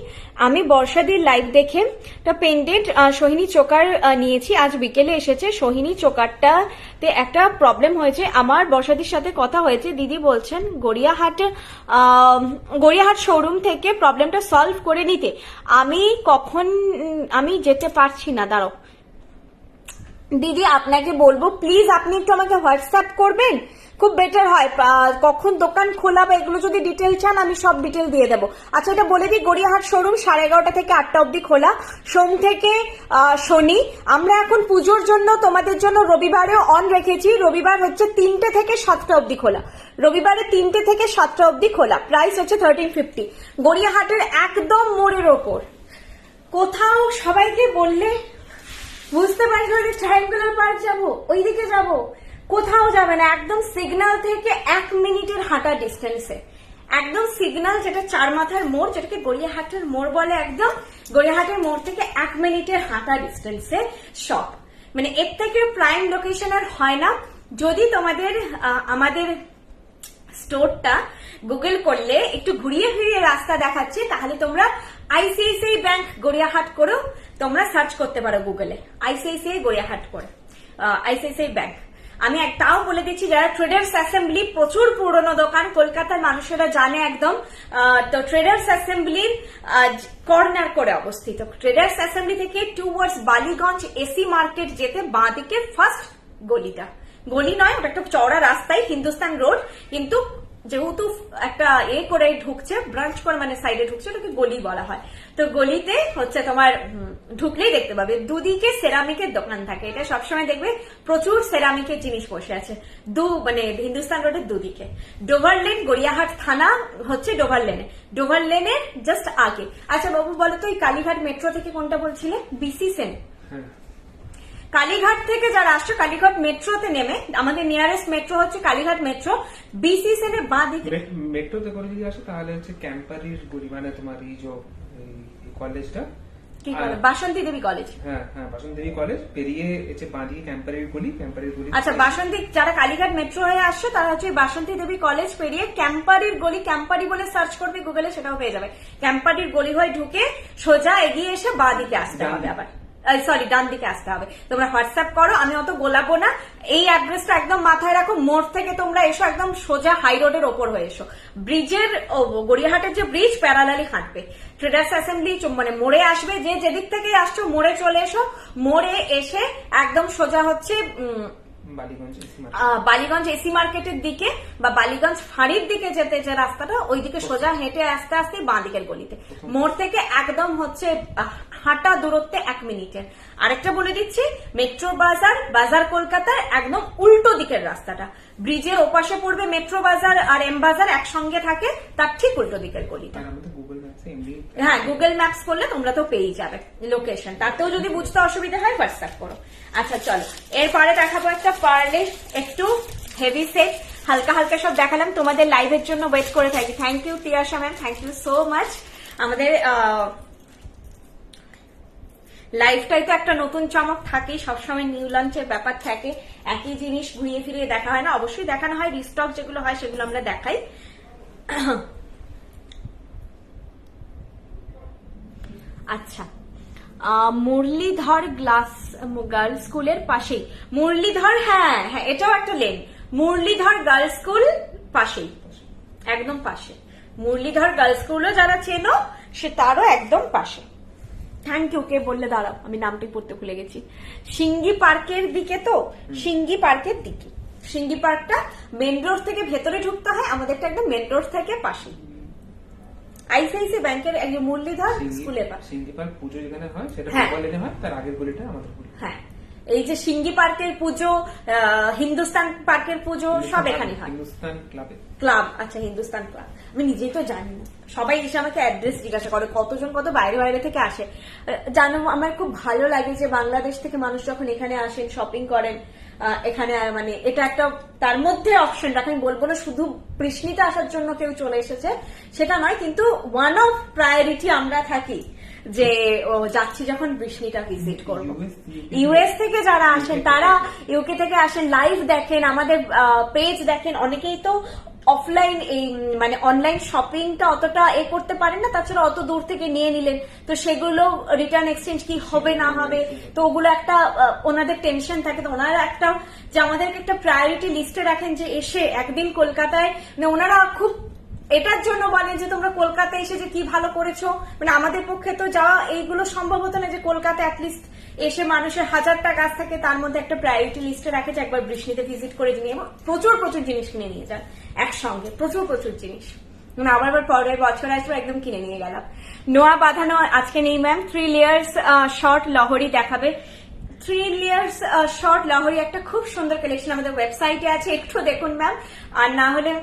আমি বর্ষাদির লাইভ দেখে একটা পেন্ডেন্ট সোহিনী চোকার নিয়েছি, আজ বিকেলে এসেছে। সোহিনী চোকারটাতে একটা প্রবলেম হয়েছে, আমার বর্ষাদির সাথে কথা হয়েছে, দিদি বলছেন গড়িয়াহাট শোরুম থেকে প্রবলেমটা সলভ করে নিতে। আমি যেতে পারছি না, দাঁড়াও দিদি, আপনাকে বলবো প্লিজ আপনি একটু আমাকে হোয়াটসঅ্যাপ করবেন, খুব বেটার হয়। কখন দোকান খোলা বা এগুলো যদি ডিটেল চান, আমি সব ডিটেল দিয়ে দেবো। আচ্ছা, এটা বলে দিই, গড়িয়াহাট শোরুম 11:30 থেকে 8টা অবধি খোলা, সোম থেকে শনি। আমরা এখন পুজোর জন্য তোমাদের জন্য রবিবারেও অন রেখেছি, রবিবার হচ্ছে 3টে থেকে 7টা অবধি খোলা, রবিবারে 3টে থেকে 7টা অবধি খোলা। প্রাইস হচ্ছে 1350, গড়িয়াহাটের একদম মোড়ের ওপর। কোথাও সবাইকে বললে বুঝতে পারছো যে ট্রায়াঙ্গুলার পার্ক যাবো, ওইদিকে যাবো, কোথাও যাবে না, একদম সিগন্যাল থেকে 1 মিনিটের হাঁটা ডিস্টেন্সে, একদম সিগন্যাল, যেটা চার মাথার মোড়, যেটাকে গড়িয়াহাটের মোড় বলে, একদম গড়িয়াহাটের মোড় থেকে 1 মিনিটের হাঁটা ডিস্টেন্সে শপ। মানে এর থেকে প্রাইম লোকেশন আর হয় না। যদি তোমাদের আমাদের স্টোরটা গুগল করলে একটু ঘুরিয়ে ফিরিয়ে রাস্তা দেখাচ্ছে, তাহলে তোমরা আইসিআইসিআই ব্যাংক গড়িয়াহাট করেও তোমরা সার্চ করতে পারো গুগলে, আইসিআইসিআই গড়িয়াহাট করে আইসিআইসিআই ব্যাংক। আমি তাও বলে দিচ্ছি, যারা ট্রেডার্স অ্যাসেম্বলি প্রচুর পুরনো দোকান, কলকাতার মানুষেরা জানে একদম, তো ট্রেডার্স অ্যাসেম্বলির কর্নার করে অবস্থিত। ট্রেডার্স অ্যাসেম্বলি থেকে টুয়ার্ডস বালিগঞ্জ এসি মার্কেট যেতে বাঁ দিকে ফার্স্ট গলিটা, গলি নয় ওটা একটা চওড়া রাস্তায়, হিন্দুস্তান রোড, কিন্তু যেহেতু একটা করে ঢুকছে, ব্রাঞ্চ করে মানে সাইডে ঢুকছে, ওটাকে গলি বলা হয়। তো গলিতে হচ্ছে তোমার ঢুকলেই দেখতে পাবে দুদিকে সেরামিকের দোকান থাকে। এটা সবসময় দেখবে প্রচুর সেরামিকের জিনিস বসে আছে মানে হিন্দুস্তান রোডের দুদিকে। ডোভার লেন, গড়িয়াহাট থানা হচ্ছে ডোভার লেনে, ডোভার লেনের জাস্ট আগে। আচ্ছা বাবু বলো তো, এই কালীঘাট মেট্রো থেকে কোনটা বলছিলে? বিসি সেন। কালীঘাট থেকে যারা আসছো, কালীঘাট মেট্রোতে নেমে, আমাদের নিয়ারেস্ট মেট্রো হচ্ছে কালীঘাট মেট্রো, বিসি সেনের বাঁ দিকে মেট্রোতে করে যদি আসো তাহলে হচ্ছে ক্যাম্পারির গলি, মানে তোমার এই যে কলেজটা কি করে, বাসন্তী দেবী কলেজ। হ্যাঁ হ্যাঁ, বাসন্তী দেবী কলেজ পেরিয়ে এসে বাঁ দিকে ক্যাম্পারির গলি, ক্যাম্পারির গলি। আচ্ছা, বাসন্তী, যারা কালীঘাট মেট্রো হয়ে আসছো তারা হচ্ছে বাসন্তী দেবী কলেজ পেরিয়ে ক্যাম্পারির গলি, ক্যাম্পারি বলে সার্চ করবে গুগলে, সেটাও পেয়ে যাবে। ক্যাম্পারির গলি হয়ে ঢুকে সোজা এগিয়ে এসে বাঁ দিকে আসতে হবে, আবার সরি ডান দিকে আসতে হবে। তোমরা হোয়াটসঅ্যাপ করো, আমি অত গোলাবো না। এই অ্যাড্রেসটা একদম মাথায় রাখো। মোড় থেকে তোমরা এসো, একদম সোজা হাই রোডের ওপর হয়ে এসো, ব্রিজের গড়িয়াহাটের যে ব্রিজ প্যারালালি হাঁটবে। ট্রেডার্স অ্যাসেম্বলি মানে মোড়ে আসবে, যে যেদিক থেকে আসছো মোড়ে চলে এসো। মোড়ে এসে একদম সোজা হচ্ছে বালিগঞ্জ এসি মার্কেটের দিকে বা বালিগঞ্জ ফাঁড়ির দিকে যেতে যে রাস্তাটা, ওই দিকে সোজা হেঁটে আসতে আসতে বাঁ দিকের গলিতে। মোড় থেকে একদম হচ্ছে হাঁটা দূরত্বে 1 মিনিটের। আরেকটা বলে দিচ্ছি, মেট্রো বাজার, বাজার কলকাতার একদম উল্টো দিকের রাস্তাটা, ব্রিজের ওপাশে পড়বে মেট্রো বাজার আর এম বাজার একসঙ্গে থাকে, তার ঠিক উল্টো দিকের গলিটা। হ্যাঁ, গুগল ম্যাপস করলে তোমরা তো পেয়ে যাবে লোকেশন। তাতেও যদি বুঝতে অসুবিধা হয় হোয়াটসঅ্যাপ করো। আচ্ছা চলো, এরপরে দেখাবো একটা পার্লে একটু হেভি সেট, হালকা হালকা সব দেখালাম। তোমাদের লাইভের জন্য ওয়েট করে থাকি। Thank you Tiyasha ma'am, thank you so much. আমাদের লাইফটাই তো একটা নতুন চমক থাকে, সবসময় নিউ লঞ্চের ব্যাপার থাকে, একই জিনিস ঘুরিয়ে ফিরিয়ে দেখা হয় না। অবশ্যই দেখানো হয়, রিস্টক যেগুলো হয় সেগুলো আমরা দেখাই। আচ্ছা, মুরলীধর গার্লস স্কুলের পাশেই, মুরলীধর, হ্যাঁ হ্যাঁ এটাও একটা লেন, মুরলীধর গার্লস স্কুল পাশেই, একদম পাশে। মুরলীধর গার্লস স্কুলও যারা চেনো সে তারও একদম পাশে। Thank you. কে বললে, দাঁড়াও আমি নামটি পড়তে ভুলে গেছি। সিঙ্গি পার্কের দিকে, তো সিঙ্গি পার্কের দিকে, সিঙ্গি পার্কটা মেন রোড থেকে ভেতরে ঢুকতে হয়, আমাদেরটা একদম মেন রোড থেকে পাশে। আইসিআইসিআই ব্যাংকের মুরলীধর স্কুলের পাশে। সিঙ্গি পার্ক পুজো যেখানে হয় সেটা ডোভার লেনে হয়, তার আগের গলিটা আমাদের গলি। হ্যাঁ, এই যে সিঙ্গি পার্কের পুজো, হিন্দুস্তান পার্কের পুজো সব এখানে হয়। হিন্দুস্তান ক্লাব, আচ্ছা হিন্দুস্তান ক্লাব। আমি নিজেই তো জানি না, সবাই এসে আমাকে অ্যাড্রেস জিজ্ঞাসা করে, কতজন কত বাইরে বাইরে থেকে আসে। জানো, আমার খুব ভালো লাগে যে বাংলাদেশ থেকে মানুষ যখন এখানে আসেন, শপিং করেন, এখানে মানে এটা একটা তার মধ্যে অপশন রাখা। আমি বলবো না শুধু কৃষ্ণিতে আসার জন্য কেউ চলে এসেছে, সেটা নয়, কিন্তু ওয়ান অফ প্রায়োরিটি আমরা থাকি যে যাচ্ছি যখন বৃষ্ণিটা ভিজিট করবো। ইউএস থেকে যারা আসেন, তারা ইউকে থেকে আসেন, লাইভ দেখেন, আমাদের পেজ দেখেন। অনেকেই তো অফলাইন এই মানে অনলাইন শপিংটা অতটা করতে পারেন না, তাছাড়া অত দূর থেকে নিয়ে নিলেন, তো সেগুলো রিটার্ন এক্সচেঞ্জ কি হবে না হবে, তো ওগুলো একটা ওনাদের টেনশন থাকে। তো ওনারা একটা যে আমাদেরকে একটা প্রায়োরিটি লিস্টে রাখেন যে এসে একদিন কলকাতায়, মানে ওনারা খুব এটার জন্য বলে যে তোমরা কলকাতায় এসে যে কি ভালো করেছো। মানে আমাদের পক্ষে তো যাওয়া এইগুলো সম্ভব হতো না, যে কলকাতা অ্যাটলিস্ট এসে মানুষের 1000টা কাজ থাকে, তার মধ্যে একটা প্রায়োরিটি লিস্টে রাখে যে একবার বৃষ্ণিতে ভিজিট করে নিয়ে প্রচুর প্রচুর জিনিস কিনে নিয়ে যান একসঙ্গে, প্রচুর প্রচুর জিনিস। মানে আবার পরের বছর আসবো, একদম কিনে নিয়ে গেলাম। নোয়া বাঁধানো আজকে নেই ম্যাম। 3 লেয়ার্স শর্ট লহরি দেখাবে। 3 লেয়ার্স শর্ট লহরি একটা খুব সুন্দর কালেকশন আমাদের ওয়েবসাইটে আছে, একটু দেখুন ম্যাম। আর না হলে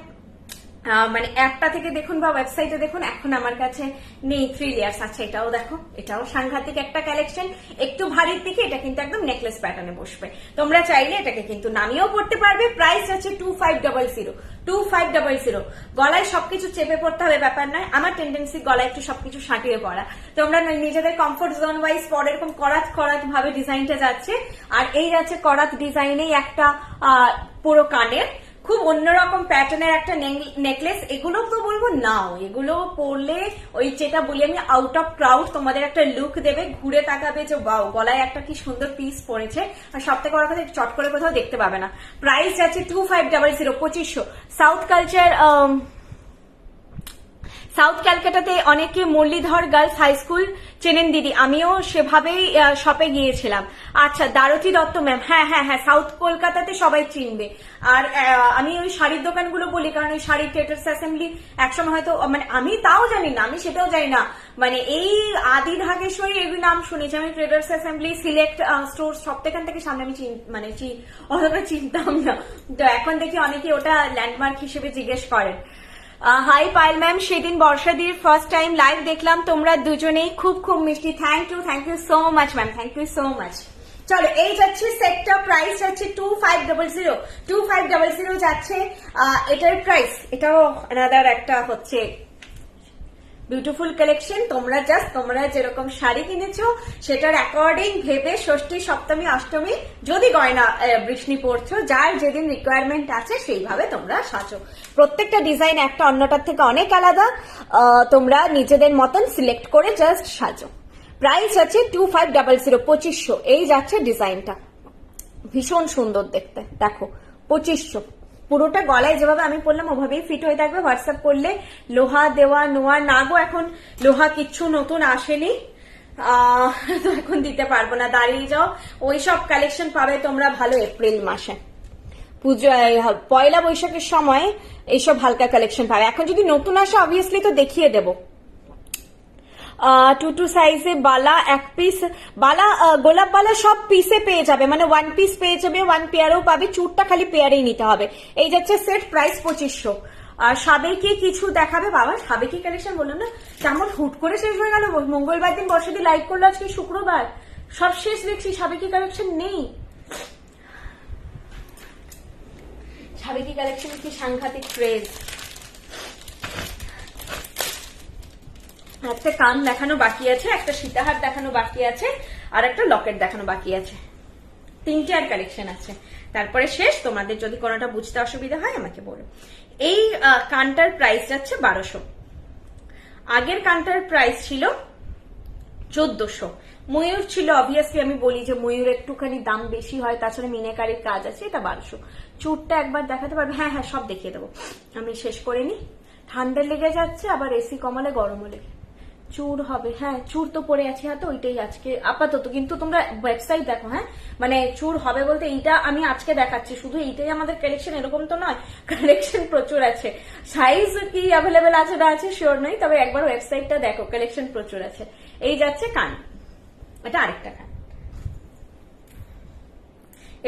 মানে অ্যাপটা থেকে দেখুন বা ওয়েবসাইটে দেখুন। এখন আমার কাছে নেই 3 লেয়ার্স। আচ্ছা, এটাও দেখো, এটাও সাংঘাতিক একটা কালেকশন, একটু ভারীর দিকে। এটা কিন্তু একদম নেকলেস প্যাটার্নে বসবে। তোমরা চাইলে এটাকে কিন্তু নামিয়েও পড়তে পারবে। প্রাইস আছে 2500, 2500। গলায় সবকিছু চেপে পড়তে হবে ব্যাপার নয়। আমার টেন্ডেন্সি গলায় একটু সবকিছু সাঁটিয়ে পড়া, তোমরা নিজেদের কমফোর্ট জোন ওয়াইজ পরে এরকম করাত করাত ভাবে ডিজাইনটা যাচ্ছে। আর এই যাচ্ছে করাত ডিজাইনেই একটা পুরো কানের, খুব অন্যরকম প্যাটার্নের একটা নেকলেস। এগুলো তো বলবো নাও, এগুলো পরলে ওই যেটা বলি আমি আউট অফ ক্রাউড তোমাদের একটা লুক দেবে, ঘুরে তাকাবে যে বাও গলায় একটা কি সুন্দর পিস পড়েছে। আর সব থেকে বড় কথা চট করে কোথাও দেখতে পাবে না। প্রাইস আছে 2500, 2500। সাউথ কালচার, সাউথ ক্যালকাটাতে অনেকে মুরলীধর গার্লস হাই স্কুল চেনেন দিদি, আমিও সেভাবেই শপে গিয়েছিলাম। আচ্ছা, দারতি দত্ত ম্যাম, হ্যাঁ হ্যাঁ হ্যাঁ, সাউথ কলকাতাতে সবাই চিনবে। আর আমি ওই শাড়ির দোকানগুলো বলি কারণ ওই শাড়ির ট্রেডার্স অ্যাসেম্বলি একসময় হয়তো, মানে আমি তাও জানি না, আমি সেটাও জানি না, মানে এই আদি ঢাকেশ্বরী এগুলি নাম শুনেছি আমি, ট্রেডার্স অ্যাসেম্বলি, সিলেক্ট স্টোর, সব থেকে সামনে আমি অতটা চিনতাম না। তো এখন দেখি অনেকে ওটা ল্যান্ডমার্ক হিসেবে জিজ্ঞেস করেন। হাই পায়েল ম্যাম, সেদিন বর্ষাদির ফার্স্ট টাইম লাইভ দেখলাম, তোমরা দুজনেই খুব খুব মিষ্টি। Thank you so much ma'am, thank you so much. চলো, এই যাচ্ছে সেটটা, প্রাইস যাচ্ছে 2500 যাচ্ছে এটার প্রাইস। এটাও আনাদার একটা হচ্ছে বিউটিফুল কালেকশন। তোমরা যেরকম শাড়ি কিনেছো সেটার অ্যাকর্ডিং ভেবে ষষ্ঠী, সপ্তমী, অষ্টমী যদি গয়না বৃষ্ণি পড়ছো, যার যেদিন রিকোয়ারমেন্ট আছে সেইভাবে তোমরা সাজো। প্রত্যেকটা ডিজাইন একটা অন্যটার থেকে অনেক আলাদা, তোমরা নিজেদের মতন সিলেক্ট করে জাস্ট সাজো। প্রাইস আছে 2500, 2500। এই যাচ্ছে ডিজাইনটা, ভীষণ সুন্দর দেখতে, দেখো 2500। পুরোটা গলায় যেভাবে আমি পরলাম ওভাবেই ফিট হয়ে থাকবে। হোয়াটসঅ্যাপ করলে লোহা দেওয়া নোয়া না গো, এখন লোহা কিচ্ছু নতুন আসেনি, তো এখন দিতে পারবো না, দাঁড়িয়ে যাও। ওইসব কালেকশন পাবে তোমরা ভালো এপ্রিল মাসে, পুজো, পয়লা বৈশাখের সময় এইসব হালকা কালেকশন পাবে। এখন যদি নতুন আসে অবভিয়াসলি তো দেখিয়ে দেবো। 2 সাইজে বালা, এক পিস বালা, গোলাপ বালা সব পিসে পেয়ে যাবে, মানে 1 পিস পেয়ে যাবে, 1 পেয়ারও পাবে, চুরটা খালি পেয়ারেই নিতে হবে। এই যাচ্ছে সেট, প্রাইস 2500। আর সাবেকি কিছু দেখাবে বাবা, সাবেকি কালেকশন বললো না, কেমন হুট করে শেষ হয়ে গেল। মঙ্গলবার দিন বর্ষাদি লাইভ করলো, আজকে শুক্রবার, সব শেষ দেখছি, সাবেকি কালেকশন নেই। সাবেকি কালেকশন কি সাংঘাতিক ক্রেজ। একটা কান দেখানো বাকি আছে, একটা সীতাহার দেখানো বাকি আছে, আর একটা লকেট দেখানো বাকি আছে। 3টে আর কালেকশন আছে, তারপরে শেষ। তোমাদের যদি কোনোটা বুঝতে অসুবিধা হয় আমাকে বলো। এই কানটার প্রাইস যাচ্ছে 1200। আগের কানটার প্রাইস ছিল 1400। ময়ূর ছিল, অবভিয়াসলি আমি বলি যে ময়ূর একটুখানি দাম বেশি হয়, তাছাড়া মিনাকারির কাজ আছে, এটা 1200। চুরটা একবার দেখাতে পারবে? হ্যাঁ হ্যাঁ, সব দেখিয়ে দেবো, আমি শেষ করে নি। ঠান্ডা লেগে যাচ্ছে, আবার এসি কমালে গরমও লেগে। চুর হবে, হ্যাঁ চুর তো পরে আছি হাতে, ওইটাই আজকে আপাতত, কিন্তু তোমরা ওয়েবসাইট দেখো। হ্যাঁ, মানে চুর হবে বলতে এইটা আমি আজকে দেখাচ্ছি, শুধু এইটাই আমাদের কালেকশন এরকম তো নয়, কালেকশন প্রচুর আছে। সাইজ কি অ্যাভেলেবেল আছে না আছে শিওর নই, তবে একবার ওয়েবসাইটটা দেখো, কালেকশন প্রচুর আছে। এই যাচ্ছে কান, এটা আরেকটা কান,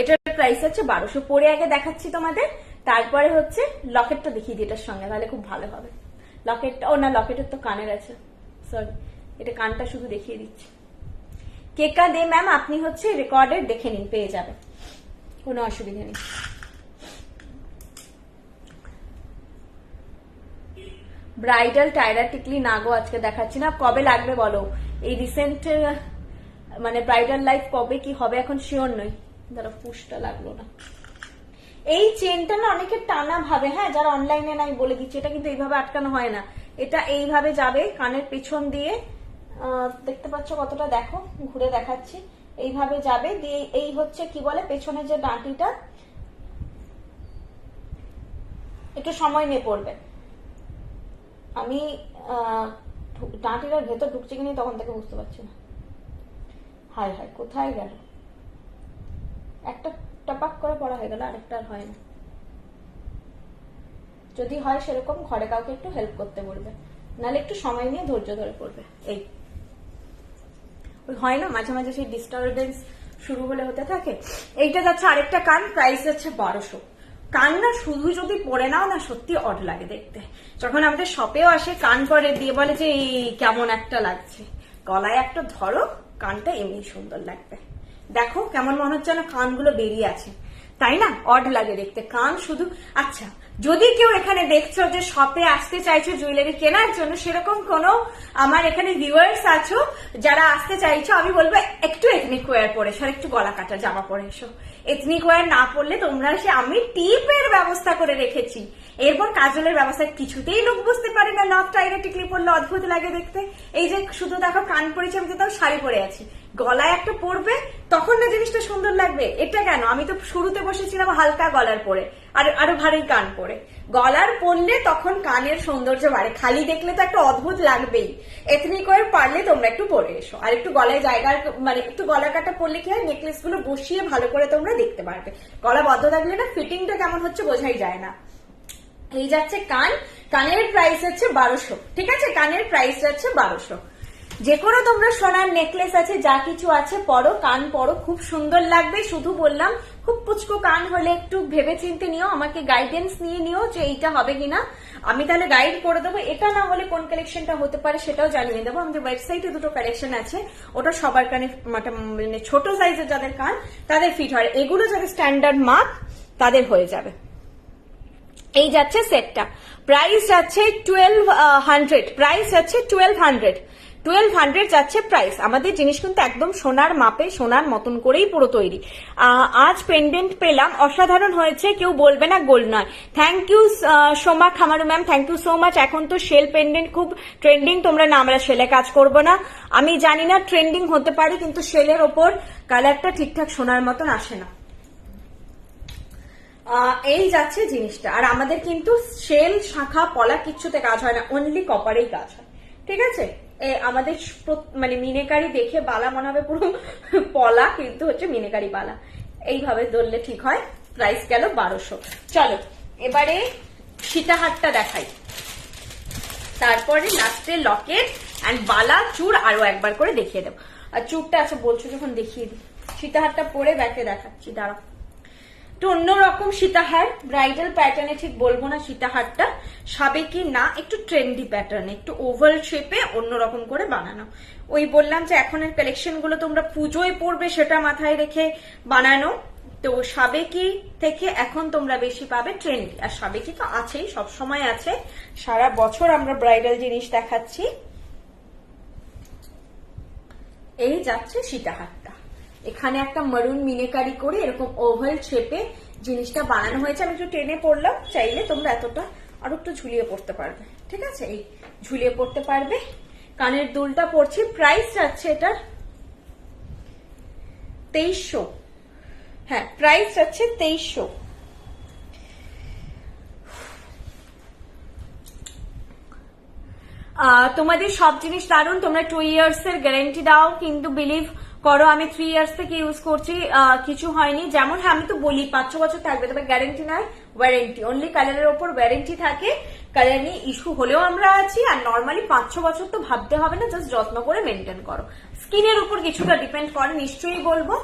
এটার প্রাইস আছে 1200। পরে আগে দেখাচ্ছি তোমাদের, তারপরে হচ্ছে লকেটটা দেখিয়ে দিই এটার সঙ্গে, তাহলে খুব ভালো হবে। লকেটটা, ও না, লকেটের তো কানের আছে, সরি, এটা কানটা শুধু দেখিয়ে দিচ্ছি। কেকা দে ম্যাম, আপনি হচ্ছে রেকর্ডের দেখে নিন, পেয়ে যাবে, কোনো অসুবিধা নেই। ব্রাইডাল টায়রা টিকলি না গো, আজকে দেখাচ্ছি না, কবে লাগবে বলো। এই রিসেন্ট মানে ব্রাইডাল লাইফ কবে কি হবে এখন শিওর নই। ধরো পুশটা লাগলো না। এই চেনটা না অনেকে টানা ভাবে, হ্যাঁ যারা অনলাইনে নাই বলে দিচ্ছি, এটা কিন্তু এইভাবে আটকানো হয় না, এটা এইভাবে যাবে কানের পিছন দিয়ে, দেখতে পাচ্ছ কতটা, দেখো ঘুরে দেখাচ্ছি, এইভাবে যাবে দিয়ে এই হচ্ছে কি বলে পেছনে যে ডাঁটিটা, একটু সময় নিয়ে পড়বে। আমি ডাঁটিটার ভেতর ঢুকছে কিনা তখন থেকে বুঝতে পারছি না। হায় হায়, কোথায় গেল? একটা টপাক করে পড়া হয়ে গেল, আরেকটা আর হয় না। যদি হয় সেরকম ঘরে কাউকে একটু হেল্প করতে বলবে, নাহলে একটু সময় নিয়ে ধৈর্য ধরে পড়বে। এই ওই হয় না মাঝে মাঝে সেই ডিস্টারবেন্স শুরু হলে হতে থাকে। এইটা যাচ্ছে আরেকটা কান, প্রাইস যাচ্ছে 1200। কান না শুধু যদি পরে নাও না, সত্যি অড লাগে দেখতে। যখন আমাদের শপেও আসে কান পরে দিয়ে বলে যে এই কেমন একটা লাগছে, গলায় একটা ধরো, কানটা এমনি সুন্দর লাগবে। দেখো কেমন মনে হচ্ছে না কানগুলো বেরিয়ে আছে, তাই না? অড লাগে দেখতে কান শুধু। আচ্ছা, যদি কেউ এখানে দেখছো যে শপে আসতে চাইছো জুয়েলারি কেনার জন্য, সেরকম কোনো আমার এখানে ভিউয়ার্স আছো যারা আসতে চাইছো, আমি বলবো একটু এথনিক ওয়্যার পরে এসো, আর একটু গলা কাটা জামা পরে এসো। এথনিক ওয়্যার না পড়লে তোমরা আমি টিপের ব্যবস্থা করে রেখেছি। এরপর কাজলের ব্যবস্থা, কিছুতেই লোক বুঝতে পারে না নথ টাইরে টিকলি পরলে অদ্ভুত লাগে দেখতে। এই যে শুধু দেখো কান পরেছি, আমি তাও শাড়ি পরে আছি, গলায় একটা পরবে তখন না জিনিসটা সুন্দর লাগবে। এটা কেন, আমি তো শুরুতে বসেছিলাম হালকা গলার পরে, আর আরো ভারী কান পরে। গলার পরলে তখন কানের সৌন্দর্য বাড়ে, খালি দেখলে তো একটা অদ্ভুত লাগবেই। এথনিক ওয়্যার পারলে তোমরা একটু পরে এসো, আর একটু গলায় জায়গা মানে একটু গলা কাটা পরলে কি হয়, নেকলেস গুলো বসিয়ে ভালো করে তোমরা দেখতে পারবে। গলা বদ্ধ থাকলে না ফিটিংটা কেমন হচ্ছে বোঝাই যায় না। এই যাচ্ছে কান, কানের প্রাইস হচ্ছে 1200, ঠিক আছে, কানের প্রাইস যাচ্ছে 1200। যে কোনো তোমরা সোনার নেকলেস আছে, যা কিছু আছে পরো, কান পরো, খুব সুন্দর লাগবে। শুধু বললাম খুব পুচকো কান হলে একটু ভেবে চিন্তে নিও, আমাকে গাইডেন্স নিয়ে নিও যে এইটা হবে কিনা, আমি তাহলে গাইড করে দেবো। এটা না হলে কোন কালেকশনটা হতে পারে সেটাও জানিয়ে দেবো। আমাদের ওয়েবসাইটে দুটো কালেকশন আছে, ওটা সবার কানে মানে ছোট সাইজের যাদের কান তাদের ফিট হয়, এগুলো যাদের স্ট্যান্ডার্ড মাপ তাদের হয়ে যাবে। এই যাচ্ছে সেটটা, প্রাইস যাচ্ছে 1200, প্রাইস যাচ্ছে 1200 যাচ্ছে প্রাইস। আমাদের জিনিস কিন্তু একদম সোনার মাপে, সোনার মতন করেই পুরো তৈরি। আজ পেন্ডেন্ট পেলাম, অসাধারণ হয়েছে, কেউ বলবে না গোল্ড নয়। Thank you Soma Khamaru ma'am, thank you so much. এখন তো শেল পেন্ডেন্ট খুব ট্রেন্ডিং, তোমরা না আমরা শেলে কাজ করব না, আমি জানি না, ট্রেন্ডিং হতে পারে কিন্তু শেলের ওপর কালারটা ঠিকঠাক সোনার মতন আসে না। এই যাচ্ছে জিনিসটা, আর আমাদের কিন্তু শেল শাখা পলা কিচ্ছুতে কাজ হয় না, অনলি কপারেই কাজ হয়, ঠিক আছে। আমাদের মানে মিনেকারি দেখে বালা মনে হবে পুরো পলা, কিন্তু হচ্ছে মিনেকারি বালা, এইভাবে ধরলে ঠিক হয়। প্রাইস গেল 1200। চলো এবারে সীতাহারটা দেখাই, তারপরে লাস্টে লকেট অ্যান্ড বালা চূড় আরো একবার করে দেখিয়ে দেবো। আর চূড়টা আছে বলছো যখন দেখিয়ে দিই, সীতাহারটা পরে ব্যাকে দেখাচ্ছি, দাঁড়াও। একটু অন্যরকম সীতাহার, ব্রাইডাল প্যাটার্নে ঠিক বলবো না, সীতাহারটা সাবেকি না, একটু ট্রেন্ডি প্যাটার্নে, একটু ওভাল শেপে অন্যরকম করে বানানো। ওই বললাম যে এখনের কালেকশন গুলো তোমরা পুজোয় পড়বে সেটা মাথায় রেখে বানানো, তো সাবেকি থেকে এখন তোমরা বেশি পাবে ট্রেন্ডি। আর সাবেকি তো আছেই, সব সময় আছে, সারা বছর আমরা ব্রাইডাল জিনিস দেখাচ্ছি। এই যাচ্ছে সীতাহারটা, এখানে একটা মারুন মিনেকারি করে এরকম ওভাল শেপে জিনিসটা বানানো হয়েছে। আমি একটু টেনে পড়লাম, চাইলে তোমরা এতটা আর একটু ঝুলিয়ে পড়তে পারবে, ঠিক আছে, এই ঝুলিয়ে পড়তে পারবে। কানের দুলটা পড়ছি, প্রাইস যাচ্ছে এটার 2300, হ্যাঁ প্রাইস যাচ্ছে 2300। তোমাদের সব জিনিস দারুন, তোমরা 2 ইয়ার্স এর গ্যারান্টি দাও, কিন্তু বিলিভ করো আমি 3 ইয়ার্স থেকে ইউজ করছি, কিছু হয়নি। যেমন হ্যাঁ আমি তো বলি 5-6 বছর থাকবে, তবে গ্যারান্টি নয়, ওয়ারেন্টি, অনলি কালারের ওপর ওয়ারেন্টি থাকে, কালার নিয়ে ইস্যু হলেও আমরা আছি। আর নর্মালি 5-6 বছর তো ভাবতে হবে না, জাস্ট যত্ন করে মেনটেন করো। স্কিনের উপর কিছুটা ডিপেন্ড করে নিশ্চয়ই বলবো,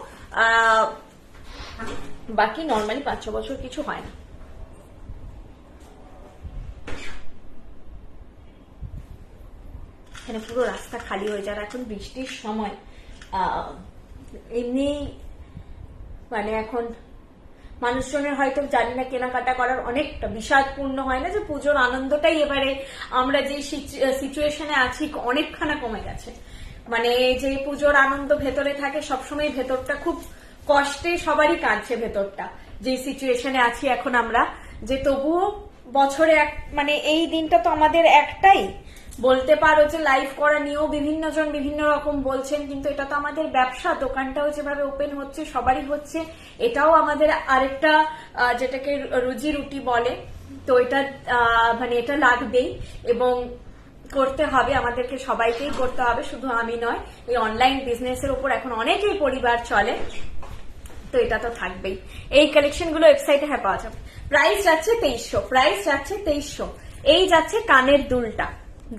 বাকি নর্মালি 5-6 বছর কিছু হয় না। এখানে পুরো রাস্তা খালি হয়ে যায়, এখন বৃষ্টির সময়, এমনি মানে এখন মানুষজনের হয়তো জানি না কেনাকাটা করার অনেকটা বিষাদপূর্ণ হয় না, যে পুজোর আনন্দটাই এবারে আমরা যে সিচুয়েশনে আছি অনেকখানা কমে গেছে। মানে যে পুজোর আনন্দ ভেতরে থাকে সবসময়, ভেতরটা খুব কষ্টে সবারই কাঁদছে ভেতরটা, যে সিচুয়েশনে আছি এখন আমরা, যে তবুও বছরে মানে এই দিনটা তো আমাদের একটাই, বলতে পারো যে লাইভ করা নিয়েও বিভিন্ন জন বিভিন্ন রকম বলছেন, কিন্তু এটা তো আমাদের ব্যবসা, দোকানটাও যেভাবে ওপেন হচ্ছে সবারই হচ্ছে, এটাও আমাদের আরেকটা যেটাকে রুজি রুটি বলে, তো এটা মানে এটা লাগবেই এবং করতে হবে, আমাদেরকে সবাইকেই করতে হবে, শুধু আমি নয়। এই অনলাইন বিজনেসের উপর এখন অনেকেই পরিবার চলে, তো এটা তো থাকবেই। এই কালেকশন গুলো ওয়েবসাইটে হ্যাঁ পাওয়া যাবে। প্রাইস যাচ্ছে 2300, প্রাইস যাচ্ছে 2300। এই যাচ্ছে কানের দুলটা,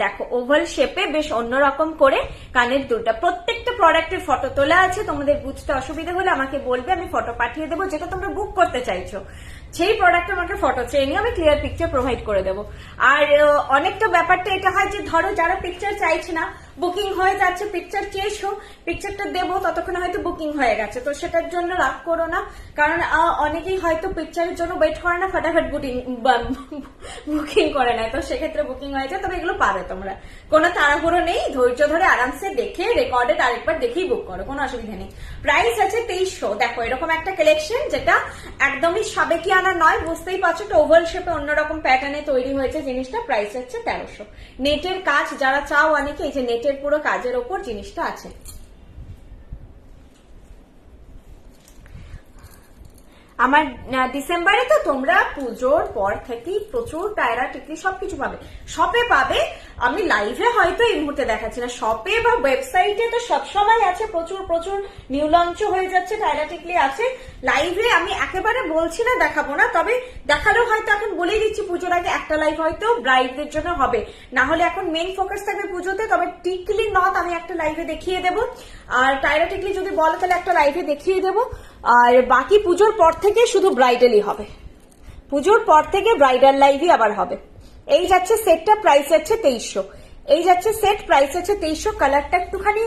দেখো ওভাল শেপে বেশ অন্যরকম করে কানের দুলটা, প্রত্যেকটা প্রোডাক্টের ফটো তোলা আছে, তোমাদের বুঝতে অসুবিধা হলে আমাকে বলবে, আমি ফটো পাঠিয়ে দেবো, যেটা তোমরা বুক করতে চাইছো সেই প্রোডাক্ট আমাকে ফটো চেয়ে নিয়ে আমি ক্লিয়ার পিকচার প্রোভাইড করে দেবো। আর অনেকটা ব্যাপারটা এটা হয় যে ধরো যারা পিকচার চাইছে না, বুকিং হয়ে যাচ্ছে, পিকচার চেয়েছো, পিকচারটা দেবো, ততক্ষণে হয়তো বুকিং হয়ে গেছে। তো সেটার জন্য রাগ করো না, কারণ অনেকেই হয়তো পিকচারের জন্য ওয়েট করে না, ফটাফট বুকিং করে নেয়, তো সেক্ষেত্রে বুকিং হয়েছে। তবে এগুলো পাবে তোমরা, কোনো তাড়াহুড়ো নেই, ধৈর্য ধরে আরামসে দেখে রেকর্ডেড আরেকবার দেখেই বুক করো, কোনো অসুবিধা নেই। প্রাইস আছে 2300। দেখো এরকম একটা কালেকশন যেটা একদমই সাবেকিয়ানা নয়, বুঝতেই পারছো, একটা ওভাল শেপে অন্যরকম প্যাটার্নে তৈরি হয়েছে জিনিসটা। প্রাইস হচ্ছে 1300। নেটের কাজ যারা চাও অনেকে, এই যে নেটের পুরো কাজের ওপর জিনিসটা আছে। আমার ডিসেম্বরে তো তোমরা পুজোর পর থেকেই প্রচুর টায়রা টিকলি সবকিছু পাবে, শপে পাবে। আমি লাইভে হয়তো এই মুহূর্তে দেখাচ্ছি না, শপে বা ওয়েবসাইটে তো সবসময় আছে, প্রচুর প্রচুর নিউ লঞ্চ হয়ে যাচ্ছে, টায়রা টিকলি আছে। লাইভে আমি একেবারে বলছি না দেখাবো না, তবে দেখালেও হয়তো এখন বলেই দিচ্ছি পুজোর আগে একটা লাইভ হয়তো ব্রাইডদের জন্য হবে, না হলে এখন মেইন ফোকাস থাকবে পুজোতে। তবে টিকলি নথ আমি একটা লাইভে দেখিয়ে দেবো, আর টায়রা টিকলি যদি বলো তাহলে একটা লাইভে দেখিয়ে দেবো। আর বাকি পুজোর পর থেকে শুধু ব্রাইডালই হবে, পুজোর পর থেকে ব্রাইডাল লাইভই আবার হবে। এই যাচ্ছে সেটটা, প্রাইস আছে 2300। এই যাচ্ছে সেট, প্রাইস আছে 2300। কালারটা একটুখানি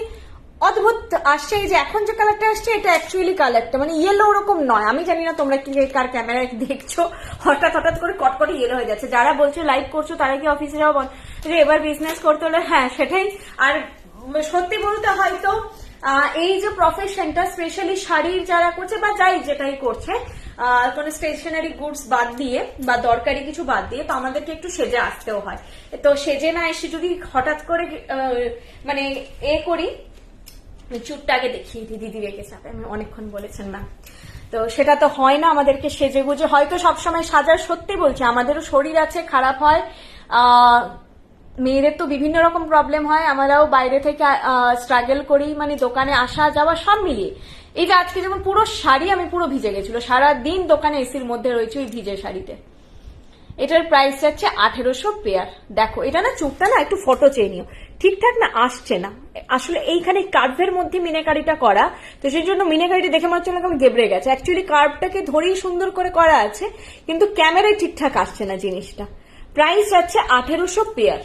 অদ্ভুত আসছে, এই যে এখন যে কালারটা আসছে এটা অ্যাকচুয়ালি কালারটা মানে ইয়েলো ওরকম নয়। আমি জানি না তোমরা কি কার ক্যামেরায় দেখছো, হঠাৎ হঠাৎ করে কটকটে ইয়েলো হয়ে যাচ্ছে। যারা বলছো লাইভ করছো তারা কি অফিসে যাও যে এবার বিজনেস করতে হলে, হ্যাঁ সেটাই। আর সত্যি বলতে হয়তো এই যে প্রফেশনটা স্পেশালি শাড়ির যারা করছে বা যাই যেটাই করছে, কোনো স্টেশনারি গুডস বাদ দিয়ে বা দরকারি কিছু বাদ দিয়ে, তো আমাদেরকে একটু সেজে আসতেও হয়। তো সেজে না এসে যদি হঠাৎ করে মানে করি, চুপটাকে দেখিয়ে দিই, দিদি রেখে চাপে, আমি অনেকক্ষণ বলেছেন না, তো সেটা তো হয় না। আমাদেরকে সেজে গুজে হয়তো সবসময় সাজার, সত্যি বলছি আমাদেরও শরীর আছে, খারাপ হয়, মেয়েদের তো বিভিন্ন রকম প্রবলেম হয়, আমরাও বাইরে থেকে স্ট্রাগল করি, মানে দোকানে আসা যাওয়া সব মিলিয়ে। এই যে আজকে যেমন পুরো শাড়ি আমি পুরো ভিজে গেছিল, সারাদিন দোকানে এসির মধ্যে রয়েছে ওই ভিজে শাড়িতে। এটার প্রাইস যাচ্ছে 1800 পেয়ার। দেখো এটা না, চুপটা না একটু ফটো চেয়ে নিও, ঠিকঠাক না আসছে না আসলে। এইখানে কার্ভের মধ্যে মিনাকারিটা করা, তো সেই জন্য মিনাকারিটা দেখে মনে হচ্ছে না কেমন গেবড়ে গেছে। অ্যাকচুয়ালি কার্ভটাকে ধরেই সুন্দর করে করা আছে, কিন্তু ক্যামেরায় ঠিকঠাক আসছে না জিনিসটা। প্রাইস যাচ্ছে 1800 পেয়ার,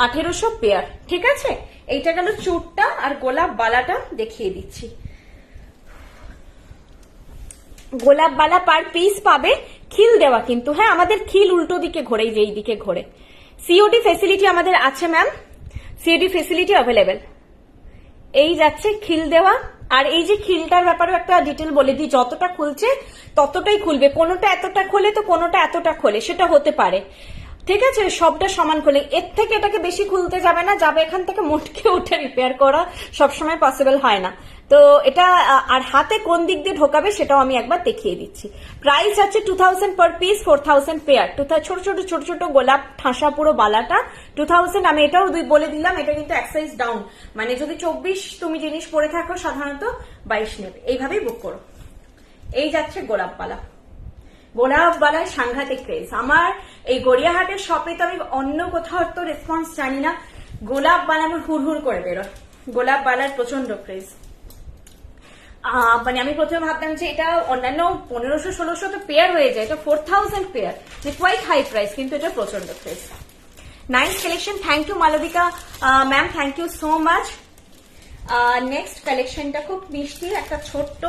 1800 পেয়ার, ঠিক আছে। এইটা গেল চুটটা, আর গোলাপ বালাটা দেখিয়ে দিচ্ছি। গোলাপ বালা পার পিস পাবে, খিল দেওয়া কিন্তু, হ্যাঁ আমাদের খিল উল্টো দিকে ঘোরে, যেই দিকে ঘোরে। সিওডি ফেসিলিটি আমাদের আছে ম্যাম, সিওডি ফেসিলিটি অ্যাভেলেবেল। এই যাচ্ছে খিল দেওয়া। আর এই যে খিলটার ব্যাপারেও একটা ডিটেল বলে দিই, যতটা খুলছে ততটাই খুলবে, কোনোটা এতটা খোলে তো কোনোটা এতটা খোলে, সেটা হতে পারে, ঠিক আছে। সবটা সমান খোলে, এর থেকে এটাকে বেশি খুলতে যাবে না, যাবে এখান থেকে মোটকে উঠে রিপেয়ার করা সবসময় পসিবল হয় না। তো এটা আর হাতে কোন দিক দিয়ে ঢোকাবে সেটাও আমি একবার দেখিয়ে দিচ্ছি। প্রাইস আছে 2000 পার পিস, 4000 পেয়ার। ছোট ছোট ছোট ছোট গোলাপ ঠাসা পুরো বালাটা 2000। আমি এটাও বলে দিলাম, এটা কিন্তু এক সাইজ ডাউন, মানে যদি 24 তুমি জিনিস পরে থাকো সাধারণত 22 নেবে, এইভাবেই বুক করো। এই যাচ্ছে গোলাপ বালা, গোলাপ বালায় সাংঘাতিক ক্রেজ। আমার এই গড়িয়াহাটের শপে তো আমি অন্য কোথাও তো রেসপন্স জানি না, গোলাপ বালা আমার হুড় করে বেরোয়, গোলাপ বালার প্রচন্ড ক্রেজ। মানে আমি প্রথমে ভাবতাম যে এটা অন্যান্য 1500-1600 তো পেয়ার হয়ে যায়, এটা 4000 পেয়ার, কোয়াইট হাই প্রাইস, কিন্তু এটা প্রচন্ড craze. Nice collection, thank you Malabika ma'am, thank you so much. Next কালেকশনটা খুব মিষ্টি, একটা ছোট্ট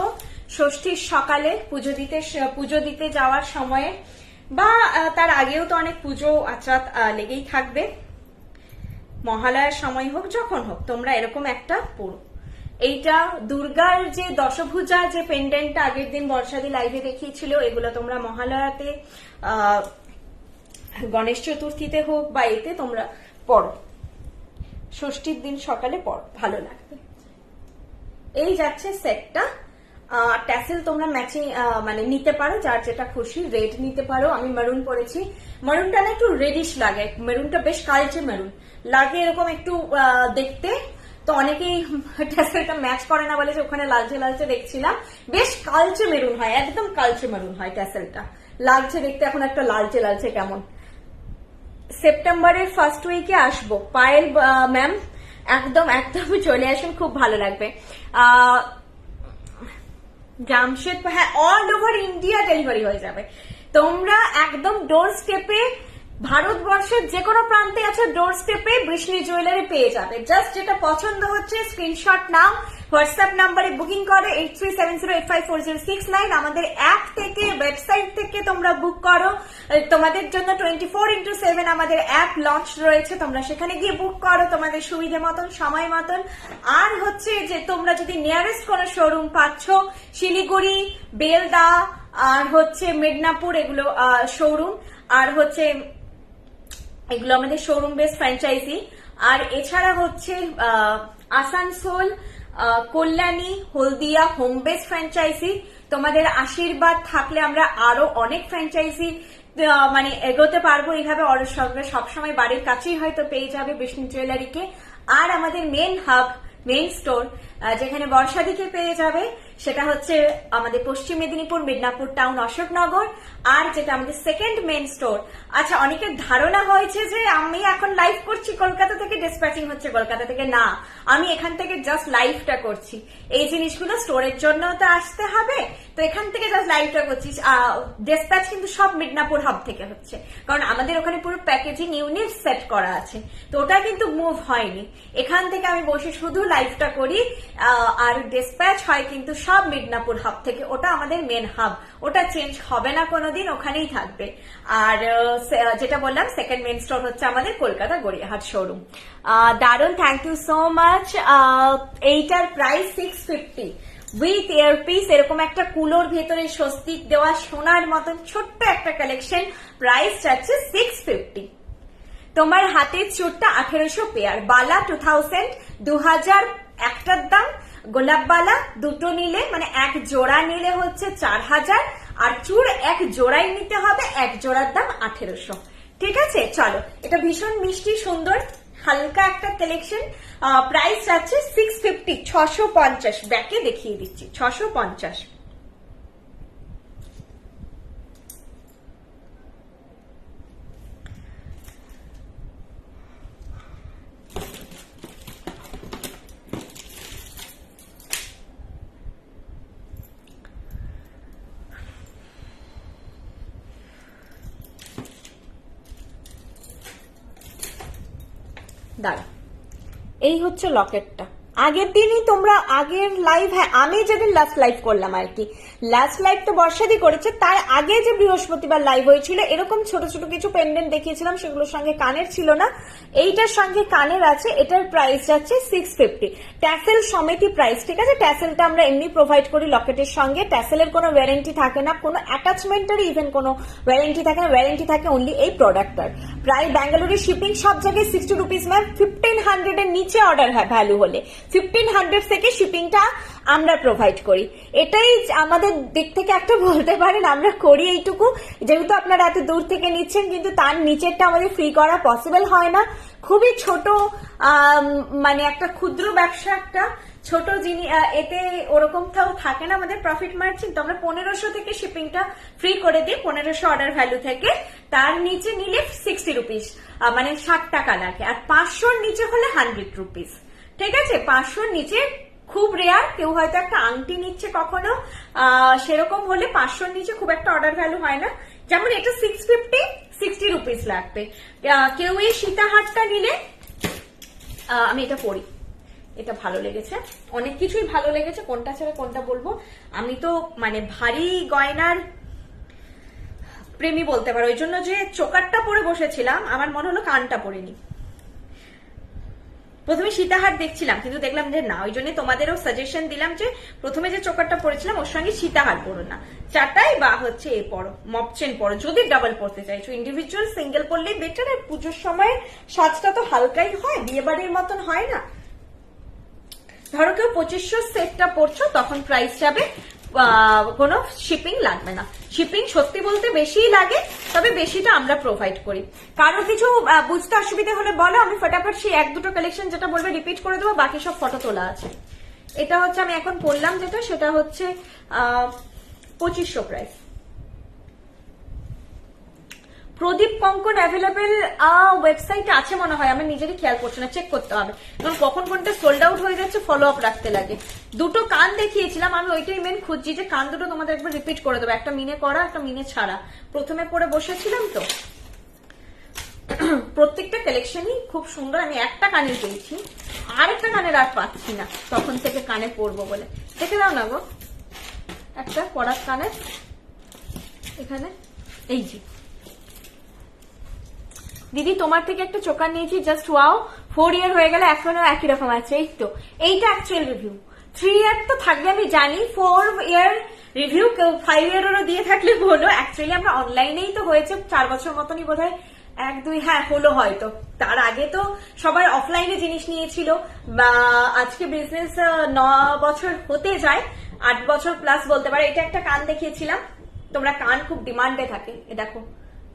ষষ্ঠীর সকালে পুজো দিতে যাওয়ার সময়ে বা তার আগেও তো অনেক পুজো আচার লেগেই থাকবে, মহালয়ার সময় হোক যখন হোক তোমরা এরকম একটা পরো। এইটা দুর্গার যে দশভুজা যে পেন্ডেন্টটা আগের দিন বর্ষাদি লাইভে দেখিয়েছিল, এগুলো তোমরা মহালয়াতে, গণেশ চতুর্থীতে হোক বা এতে তোমরা পড়ো, ষষ্ঠীর দিন সকালে পড়ো, ভালো লাগবে। এই যাচ্ছে সেটটা, ট্যাসেল তোমরা ম্যাচিং মানে নিতে পারো, যার যেটা খুশি, রেড নিতে পারো। আমি মেরুন পরেছি, মেরুনটা না একটু রেডিশ লাগে, মেরুনটা বেশ কালচে মেরুন লাগে, এরকম একটু দেখতে। তো অনেকেই ট্যাসেলটা ম্যাচ করে না বলে যে ওখানে লালচে লালচে দেখছিলাম, বেশ কালচে মেরুন হয়, একদম কালচে মেরুন হয় ট্যাসেলটা, লাগছে দেখতে এখন একটা লালচে লালচে কেমন। সেপ্টেম্বরের ফার্স্ট উইকে আসবো পায়েল ম্যাম, একদম একদম চলে আসুন, খুব ভালো লাগবে। জামশেদপুর, হ্যাঁ অল ওভার ইন্ডিয়া ডেলিভারি হয়ে যাবে, তোমরা একদম ডোর স্টেপে ভারতবর্ষের যে কোনো প্রান্তে আছে, ডোর স্টেপে বৃষ্ণি জুয়েলারি পেয়ে যাবে। জাস্ট যেটা পছন্দ হচ্ছে স্ক্রিনশট নাও, হোয়াটসঅ্যাপ নাম্বারে বুকিং করে 8370854069। আমাদের অ্যাপ থেকে, ওয়েবসাইট থেকে তোমরা বুক করো। তোমাদের জন্য 24x7 আমাদের অ্যাপ লঞ্চ রয়েছে, তোমরা সেখানে গিয়ে বুক করো তোমাদের সুবিধা মতন, সময় মতন। আর হচ্ছে যে তোমরা যদি নিয়ারেস্ট কোনো শোরুম পাচ্ছ, শিলিগুড়ি, বেলদা আর হচ্ছে মেদিনীপুর, এগুলো শোরুম, আর হচ্ছে এগুলো আমাদের শোরুম বেস ফ্র্যাঞ্চাইজি। আর এছাড়া হচ্ছে আসানসোল, কল্যাণী, হলদিয়া হোম বেস ফ্র্যাঞ্চাইজি। তোমাদের আশীর্বাদ থাকলে আমরা আরো অনেক ফ্র্যাঞ্চাইজি মানে এগোতে পারবো এইভাবে। সবসময় বাড়ির কাছেই হয়তো পেয়ে যাবে বৃষ্ণি জুয়েলারিকে। আর আমাদের মেন হাব, মেন স্টোর যেখানে বর্ষাদিকে পেয়ে যাবে, সেটা হচ্ছে আমাদের পশ্চিম মেদিনীপুর, মিদনাপুর টাউন, অশোকনগর। আর যেটা আমাদের সেকেন্ড মেন স্টোর, আচ্ছা অনেকের ধারণা হয়েছে যে আমি এখন লাইভ করছি কলকাতা থেকে, ডিসপ্যাচিং হচ্ছে কলকাতা থেকে। না, আমি এখান থেকে জাস্ট লাইভটা করছি। এই জিনিসগুলো স্টোরের জন্য তো আসতে হবে, তো এখান থেকে জাস্ট লাইভটা করছি। ডিসপ্যাচ কিন্তু সব মিদনাপুর হাব থেকে হচ্ছে, কারণ আমাদের ওখানে পুরো প্যাকেজিং ইউনিট সেট করা আছে, তো ওটা কিন্তু মুভ হয়নি। এখান থেকে আমি বসে শুধু লাইভটা করি, আর ডিসপ্যাচ হয় কিন্তু সব মিদনাপুর হাব থেকে। ওটা আমাদের মেন হাব, ওটা চেঞ্জ হবে না কোনোদিন, ওখানেই থাকবে। আর যেটা বললাম সেকেন্ড মেন স্টোর হচ্ছে আমাদের কলকাতা গড়িয়াহাট শোরুম। দারুন, থ্যাংক ইউ সো মাচ। এইটার প্রাইস 650 উইথ ইয়ারপিস, এরকম একটা কুলোর ভেতরে স্বস্তিক দেওয়া সোনার মতন ছোট্ট একটা কালেকশন। প্রাইস যাচ্ছে 650। তোমার হাতের চুরটা 1800 পেয়ার, বালা 2000, 2000 একটার দাম, গোলাপ বালা দুটো নিলে মানে এক জোড়া নিলে হচ্ছে 4000, আর চুর এক জোড়াই নিতে হবে, এক জোড়ার দাম 1800। ঠিক আছে, চলো, এটা ভীষণ মিষ্টি সুন্দর হালকা একটা কালেকশন। প্রাইস যাচ্ছে 650, 650। ব্যাকে দেখিয়ে দিচ্ছি 650। দাঁড়া, এই হচ্ছে লকেটটা। আগের দিনই তোমরা আগের লাইভ, হ্যাঁ আমি যেদিন লাস্ট লাইভ করলাম আর কি, লাস্ট লাইভ তো বর্ষাদি করেছে, তার আগে যে বৃহস্পতিবার লাইভ হয়েছিল এরকম ছোট ছোট কিছু পেন্ডেন্ট দেখিয়েছিলাম, সেগুলোর সঙ্গে কানের ছিল না, এইটার সঙ্গে কানের আছে। এটার প্রাইস যাচ্ছে 650, ট্যাসেল সমেতই প্রাইস। ঠিক আছে, ট্যাসেলটা আমরা এমনি প্রোভাইড করি লকেটের সঙ্গে, ট্যাসেলের কোনো ওয়ারেন্টি থাকে না, কোনো অ্যাটাচমেন্টের ইভেন কোনো ওয়ারেন্টি থাকে না, ওয়ারেন্টি থাকে অনলি এই প্রোডাক্টটার। প্রায় ব্যাঙ্গালোরের শিপিং সব জায়গায় 60 রুপিস ম্যাম, 1500 এর নিচে অর্ডার ভ্যালু হলে 1500 থেকে শিপিংটা আমরা প্রোভাইড করি। এটাই আমাদের দিক থেকে একটা বলতে পারেন আমরা করি এইটুকু, যেহেতু আপনারা এত দূর থেকে নিচ্ছেন, কিন্তু তার নিচেরটা আমাদের ফ্রি করা পসিবল হয় না। খুবই ছোট মানে একটা ক্ষুদ্র ব্যবসা, একটা ছোট জিনিস, এতে ওরকমটাও থাকে না আমাদের প্রফিট মার্জিন। তো আমরা 1500 থেকে শিপিংটা ফ্রি করে দিই, 1500 অর্ডার ভ্যালু থেকে। তার নিচে নিলে 60 রুপিস মানে 60 টাকা লাগে, আর 500 নিচে হলে 100 রুপিস। ঠিক আছে, 500 নিচে খুব রেয়ার, কেউ হয়তো একটা আংটি নিচ্ছে কখনো, সেরকম হলে 500 নিচে খুব একটা অর্ডার ভ্যালু হয় না। যেমন এটা 650, 60 রুপিস লাগবে। কেউ এই সীতাহারটা নিলে, আমি এটা পরি, এটা ভালো লেগেছে, অনেক কিছুই ভালো লেগেছে, কোনটা ছেড়ে কোনটা বলবো। আমি তো মানে ভারী গয়নার প্রেমী বলতে পারো, ওই জন্য যে চোকারটা পরে বসেছিলাম আমার মনে হলো কানটা পরে নি। প্রথমে সীতাহার দেখছিলাম কিন্তু দেখলাম যে না, ওই জন্য তোমাদেরও সাজেশন দিলাম যে প্রথমে যে চোকারটা পরেছিলাম ওর সঙ্গে সীতাহার পরো না, চাটাই বা হচ্ছে এ পরো, মপচেন পরো যদি ডাবল পরতে চাইছো। ইন্ডিভিজুয়াল সিঙ্গেল পরলেই বেটার। আর পুজোর সময় সাজটা তো হালকাই হয়, বিয়ে বাড়ির মতন হয় না। ধরো কেউ 2500 সেটটা পড়ছো, তখন প্রাইস যাবে, কোনো শিপিং লাগবে না। শিপিং সত্যি বলতে বেশিই লাগে, তবে বেশিটা আমরা প্রোভাইড করি। কারো কিছু বুঝতে অসুবিধা হলে বলো, আমি ফটাফট সেই এক দুটো কালেকশন যেটা বলবে রিপিট করে দেবো, বাকি সব ফটো তোলা আছে। এটা হচ্ছে আমি এখন পড়লাম যেটা, সেটা হচ্ছে 2500 প্রাইস। প্রদীপ কঙ্কন অ্যাভেলেবেল ওয়েবসাইটে আছে মনে হয়, আমি নিজেরই খেয়াল করছি না, চেক করতে হবে, কারণ কখন কোনটা সোল্ড আউট হয়ে যাচ্ছে ফলো আপ রাখতে লাগে। দুটো কান দেখিয়েছিলাম আমি, ওইটাই মেন খুঁজছি যে কান দুটো তোমাদের একবার রিপিট করে দেবো, একটা মিনে করা একটা মিনে ছাড়া। প্রথমে পরে বসেছিলাম তো, কালেকশনই খুব সুন্দর। আমি একটা কানের পেয়েছি, আরেকটা কানের আর পাচ্ছি না, তখন থেকে কানে পরবো বলে। দেখে দাও না গো একটা পরার কানের, এখানে এই যে দিদি তোমার থেকে একটা চোকার নিয়েছি, জাস্ট ওয়াও, 4 ইয়ার হয়ে গেলে এখনো একই রকম আছে। এই তো এইটা অ্যাকচুয়াল রিভিউ। 3 ইয়ার তো থাকবে আমি জানি, 4 ইয়ার রিভিউ 5 ইয়ারেরও দিয়ে থাকলে বলো। অ্যাকচুয়ালি আমরা অনলাইনেই তো হয়েছে 4 বছর মতনই বোধ হয়, 1-2 হ্যাঁ হলো হয়তো। তার আগে তো সবাই অফলাইনে জিনিস নিয়েছিল। বা আজকে বিজনেস 9 বছর হতে যায়, 8 বছর প্লাস বলতে পারে। এটা একটা কান দেখিয়েছিলাম, তোমরা কান খুব ডিমান্ডে থাকে, এ দেখো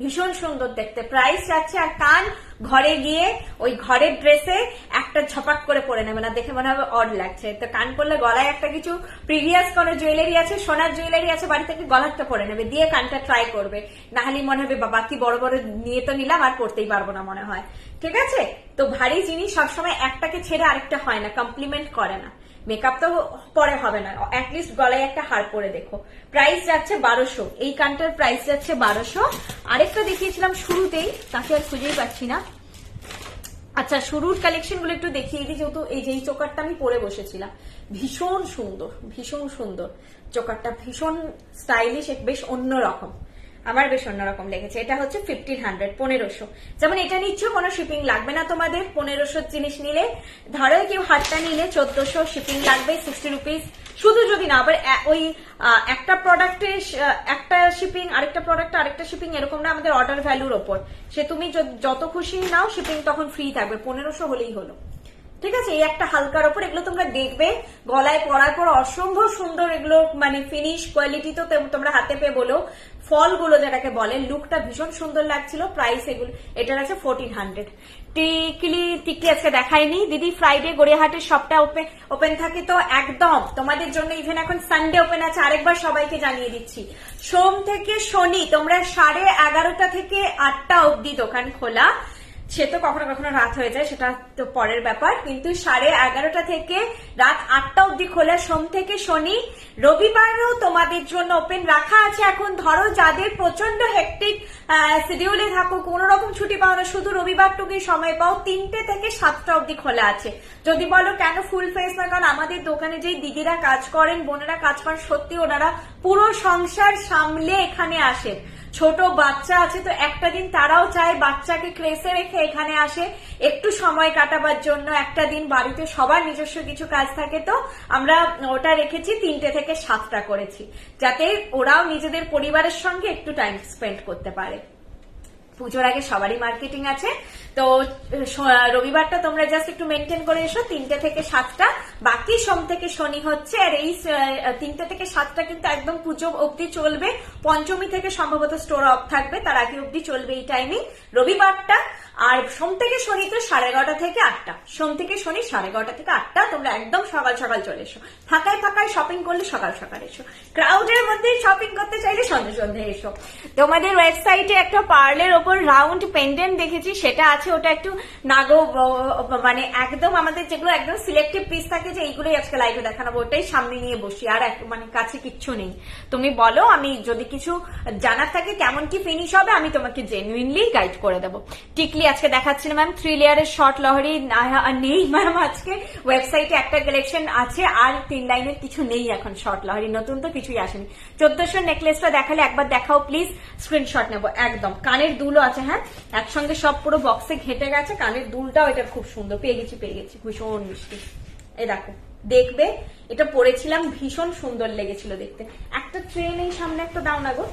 ভীষণ সুন্দর দেখতে, প্রাইস যাচ্ছে। আর কান ঘরে গিয়ে ওই ঘরের ড্রেসে একটা ঝপাক করে পরে নেবে না, দেখে মনে হবে অড লাগছে। তো কান পরলে গলায় একটা কিছু প্রিভিয়াস কোনো জুয়েলারি আছে, সোনার জুয়েলারি আছে বাড়ি থেকে, গলাটা পরে নেবে, দিয়ে কানটা ট্রাই করবে। না হলে মনে হবে বাবা কি বড় বড় নিয়ে তো নিলাম, আর পড়তেই পারবো না মনে হয়। ঠিক আছে, তো ভারী জিনিস সবসময় একটাকে ছেড়ে আরেকটা হয় না, কমপ্লিমেন্ট করে না। মেকআপ তো পরে হবে না, অ্যাটলিস্ট গলায় একটা হার পরে দেখো। প্রাইস যাচ্ছে 1200, এই কানটার প্রাইস যাচ্ছে 1200। আরেকটা দেখিয়েছিলাম শুরুতেই, তাকে আর খুঁজেই পাচ্ছি না। আচ্ছা শুরুর কালেকশন গুলো একটু দেখিয়ে দিই, যেহেতু এই যে চোকারটা আমি পরে বসেছিলাম, ভীষণ সুন্দর, ভীষণ সুন্দর চোকারটা, ভীষণ স্টাইলিশ, বেশ অন্যরকম, আমার বেশ অন্যরকম লেগেছে। এটা হচ্ছে 1500, 1500। যেমন এটা নিচ্ছ কোনো শিপিং লাগবে না তোমাদের, 1500 জিনিস নিলে। ধরো কেউ হাতটা নিলে 1400, শিপিং লাগবে 60 রুপিস। শুধু যদি না আবার ওই একটা প্রোডাক্টে একটা শিপিং, আরেকটা প্রোডাক্টে আরেকটা শিপিং, এরকম না, আমাদের অর্ডার ভ্যালুর ওপর। সে তুমি যত খুশি নাও, শিপিং তখন ফ্রি থাকবে, 1500 হলেই হলো। ঠিক আছে, এই একটা হালকার ওপর, এগুলো তোমরা দেখবে গলায় পরার পর অসম্ভব সুন্দর, এগুলো মানে ফিনিশ কোয়ালিটি তো তোমরা হাতে পেয়ে বলো। ফলগুলো যেটাকে বলে, লুকটা ভীষণ সুন্দর লাগছিল। প্রাইস এগুলো, এটার আছে 1400। টিকলি আজকে দেখাইনি দিদি, ফ্রাইডে গড়িয়াহাটের সবটা ওপেন থাকে তো একদম তোমাদের জন্য। ইভেন এখন সানডে ওপেন আছে, আরেকবার সবাইকে জানিয়ে দিচ্ছি। সোম থেকে শনি তোমরা 11:30 থেকে 8টা অবধি দোকান খোলা। সে তো কখনো কখনো রাত হয়ে যায়, সেটা তো পরের ব্যাপার, কিন্তু 11:30 থেকে রাত 8টা অব্দি খোলা সোম থেকে শনি। রবিবারও তোমাদের জন্য ওপেন রাখা আছে। এখন ধরো যাদের প্রচন্ড হেক্টিক শিডিউলে থাকো, কোন রকম ছুটি পাও না, শুধু রবিবারটুকুই সময় পাও, 3টে থেকে 7টা অব্দি খোলা আছে। যদি বলো কেন ফুল ফেস না, কারণ আমাদের দোকানে যেই দিদিরা কাজ করেন, বোনেরা কাজ করেন, সত্যি ওনারা পুরো সংসার সামলে এখানে আসেন। ছোট বাচ্চা আছে তো একটা দিন তারাও চায় বাচ্চাকে ক্রেসে রেখে এখানে আসে একটু সময় কাটাবার জন্য। একটা দিন বাড়িতে সবার নিজস্ব কিছু কাজ থাকে, তো আমরা ওটা রেখেছি 3টে থেকে 7টা করেছি, যাতে ওরাও নিজেদের পরিবারের সঙ্গে একটু টাইম স্পেন্ড করতে পারে। পুজোর আগে সবারই মার্কেটিং আছে, তো রবিবারটা তোমরা জাস্ট একটু মেনটেন করে এসো 3টে থেকে 7টা। বাকি সোম থেকে শনি হচ্ছে, আর এই 3টে থেকে 7টা কিন্তু একদম পুজো অবধি চলবে। পঞ্চমী থেকে সম্ভবত স্টোর অফ থাকবে, তার আগে অবধি চলবে এই টাইমিং রবিবারটা। আর সোম থেকে শনি তো 11:30 থেকে 8টা, সোম থেকে শনি 11:30 থেকে 8টা। তোমরা একদম সকাল সকাল চলে এসো, ফাঁকায় শপিং করলে সকাল সকাল এসো, ক্রাউডের মধ্যে শপিং করতে চাইলে সন্ধ্যে সন্ধ্যে এসো। তোমাদের ওয়েবসাইটে একটা পার্লের ওপর রাউন্ড পেন্ডেন্ট দেখেছি, সেটা আছে, ওটা একটু নাগো মানে একদম আমাদের যেগুলো একদম সিলেক্টিভ পিস থাকে, যে এইগুলোই আজকে লাইভে দেখানো, ওটাই সামনে নিয়ে বসি, আর মানে কাছে কিচ্ছু নেই। তুমি বলো, আমি যদি কিছু জানার থাকে কেমন কি ফিনিশ হবে, আমি তোমাকে জেনুইনলি গাইড করে দেবো। টিকলি আজকে দেখাচ্ছিল ম্যাম 3 লেয়ারের শর্ট লহরি নেই ম্যাম, আজকে ওয়েবসাইটে একটা কালেকশন আছে, আর 3 লাইনের কিছু নেই এখন শর্ট লহরি, নতুন তো কিছুই আসেনি। 1400 নেকলেসটা দেখালে একবার দেখাও প্লিজ, স্ক্রিনশট নেবো একদম। কানের দুলও আছে, হ্যাঁ একসঙ্গে সব পুরো বক্সে ঘেটে গেছে, কানের দুলটাও এটা খুব সুন্দর, পেয়ে গেছি ভীষণ মিষ্টি। এই দেখো দেখবে, এটা পরেছিলাম, ভীষণ সুন্দর লেগেছিল দেখতে। একটা ট্রেন এই সামনে একটা দাও না গো,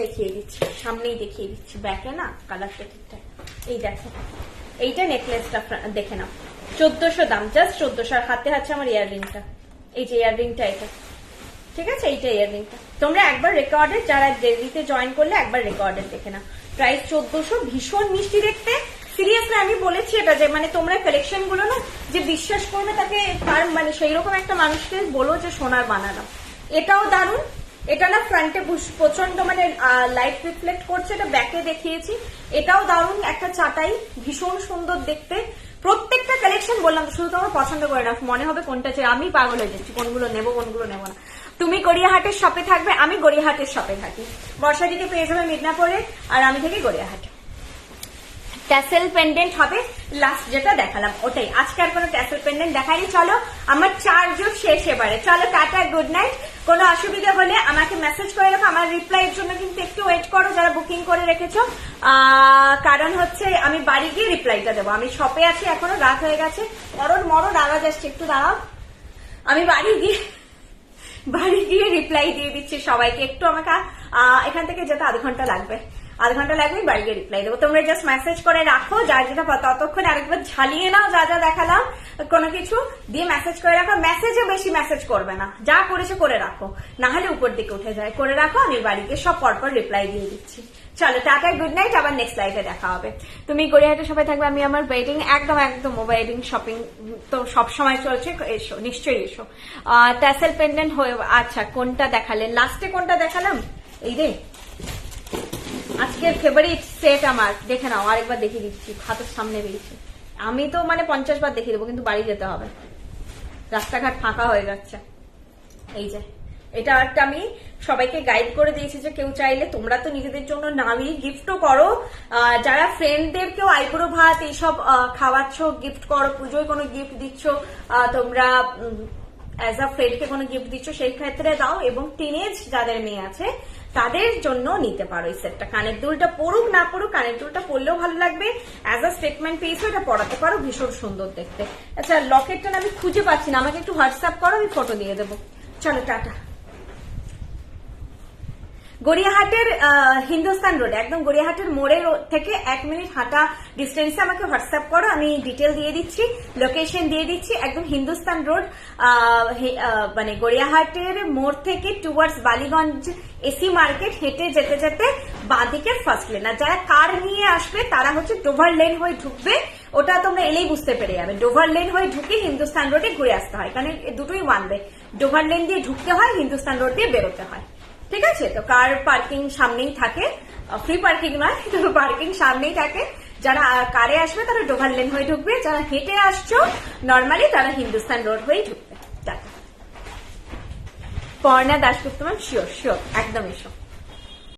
দেখিয়ে দিচ্ছি, সামনেই দেখিয়ে দিচ্ছি, ব্যাকে না কালারটা ঠিকঠাক। এই দেখো, এইটা নেকলেসটা দেখে নাও, 1400 দাম, জাস্ট 1400। আর হাতে আছে আমার ইয়াররিংটা, এই যে ইয়াররিংটা, এটা ঠিক আছে, এইটা ইয়াররিংটা। তোমরা একবার রেকর্ডের, যারা দেরিতে জয়েন করলে একবার রেকর্ডের দেখে নাও। প্রাইস 1400, ভীষণ মিষ্টি দেখতে। সিরিয়াসলি আমি বলেছি এটা, যে মানে তোমরা কালেকশন গুলো না যে বিশ্বাস করবে তাকে, তার মানে সেই রকম একটা মানুষকে বলো যে সোনার বানালাম। এটাও দারুণ, এটা না ফ্রন্টে প্রচন্ড মানে লাইট রিফ্লেক্ট করছে, এটা ব্যাকে দেখিয়েছি। এটাও দারুণ একটা চাটাই, ভীষণ সুন্দর দেখতে। প্রত্যেকটা কালেকশন বললাম, শুধু তোমার পছন্দ করে না, মনে হবে কোনটা চাই, আমি পাগল হয়ে যাচ্ছি কোনগুলো নেবো কোনগুলো নেবো না। তুমি গড়িয়াহাটের শপে থাকবে, আমি গড়িয়াহাটের শপে থাকি। বর্ষাদিকে পেয়ে যাবে মিদনাপুরে, আর আমি থাকি গড়িয়াহাটে। ট্যাসেল পেন্ডেন্ট হবে লাস্ট যেটা দেখালাম ওটাই, আজকে আর কোনো ট্যাসেল পেন্ডেন্ট দেখাইনি। চলো আমার চার্জও শেষ এবারে, চলো টাটা, গুড নাইট। কোনো অসুবিধা হলে আমাকে মেসেজ করে রাখো, আমার রিপ্লাইয়ের জন্য কিন্তু একটু ওয়েট করো যারা বুকিং করে রেখেছো, কারণ হচ্ছে আমি বাড়ি গিয়ে রিপ্লাইটা দেবো। আমি শপে আছি এখনো, রাত হয়ে গেছে, মরণ আওয়াজ আসছে, একটু দাঁড়াও। আমি বাড়ি গিয়ে রিপ্লাই দিয়ে দিচ্ছি সবাইকে। একটু আমাকে এখান থেকে যেতে আধ ঘন্টা লাগবে, বাড়ি গিয়ে রিপ্লাই দেবো। তোমরা জাস্ট মেসেজ করে রাখো যার যেটা, ততক্ষণ আরেকবার ঝালিয়ে নাও যা যা দেখালাম কোনো কিছু দিয়ে মেসেজ করে রাখো। মেসেজে বেশি মেসেজ করবে না, যা করেছে করে রাখো, না হলে উপর দিকে উঠে যায়। করে রাখো, আমি বাড়ি গিয়ে সব পরপর রিপ্লাই দিয়ে দিচ্ছি। চলো টাটা, গুড নাইট, আবার নেক্সট লাইভে দেখা হবে। তুমি গড়িয়াহাটে সবাই থাকবে, আমি আমার ওয়েডিং একদম ওয়েডিং শপিং তো সবসময় চলছে, এসো নিশ্চয়ই এসো। ট্যাসেল পেন্ডেন্ট হয়ে, আচ্ছা কোনটা দেখালেন লাস্টে, কোনটা দেখালাম এই রে আজকের ফেভারিট সেট আমার, দেখে নাও আরেকবার দেখিয়ে দিচ্ছি, হাতের সামনে বেরিয়েছে। আমি তো মানে 50 বার দেখিয়ে দেবো, কিন্তু বাড়ি যেতে হবে, রাস্তাঘাট ফাঁকা হয়ে যাচ্ছে। এই যে এটা একটা আমি সবাইকে গাইড করে দিয়েছি যে কেউ চাইলে তোমরা তো নিজেদের জন্য নামি গিফটও করো, যারা ফ্রেন্ডদেরকেও আইব্রো ভাত এইসব খাওয়াচ্ছ, গিফট করো, পুজোয় কোনো গিফট দিচ্ছ, তোমরা অ্যাজ আ ফ্রেন্ডকে কোনো গিফট দিচ্ছ, সেই ক্ষেত্রে দাও। এবং টিনেজ যাদের মেয়ে আছে তাদের জন্য নিতে পারো এই সেটটা। কানের দুলটা পড়ুক না পড়ুক, কানের দুলটা পরলেও ভালো লাগবে, অ্যাজ আ স্টেটমেন্ট পিসও এটা পড়াতে পারো, ভীষণ সুন্দর দেখতে। আচ্ছা লকেটটা আমি খুঁজে পাচ্ছি না, আমাকে একটু হোয়াটসঅ্যাপ করো, আমি ফটো দিয়ে দেবো। চলো টাটা। গড়িয়াহাটের হিন্দুস্তান রোড, একদম গড়িয়াহাটের মোড়ের থেকে 1 মিনিট হাঁটা ডিস্টেন্সে আমাকে হোয়াটসঅ্যাপ করো, আমি ডিটেল দিয়ে দিচ্ছি, লোকেশন দিয়ে দিচ্ছি। একদম হিন্দুস্তান রোড, মানে গড়িয়াহাটের মোড় থেকে টুয়ার্ডস বালিগঞ্জ এসি মার্কেট হেঁটে যেতে যেতে বাঁদিকে ফার্স্ট লেন। আর যারা কার নিয়ে আসবে তারা হচ্ছে ডোভার লেন হয়ে ঢুকবে, ওটা তোমরা এলেই বুঝতে পেরে যাবে। ডোভার লেন হয়ে ঢুকে হিন্দুস্তান রোডে ঘুরে আসতে হয়, কারণ দুটোই ওয়ান ওয়ে, ডোভার লেন দিয়ে ঢুকতে হয়, হিন্দুস্তান রোড দিয়ে বেরোতে হয়। ঠিক আছে, তো কার পার্কিং সামনেই থাকে, ফ্রি পার্কিং নয়, তো পার্কিং সামনেই থাকে। যারা কারে আসবে তারা ডোভার লেন হয়ে ঢুকবে, যারা হেঁটে আসছো নর্মালি তারা হিন্দুস্তান রোড হয়েই ঢুকবে। পর্ণা দাশগুপ্ত ম্যাম, শিওর একদম এসো।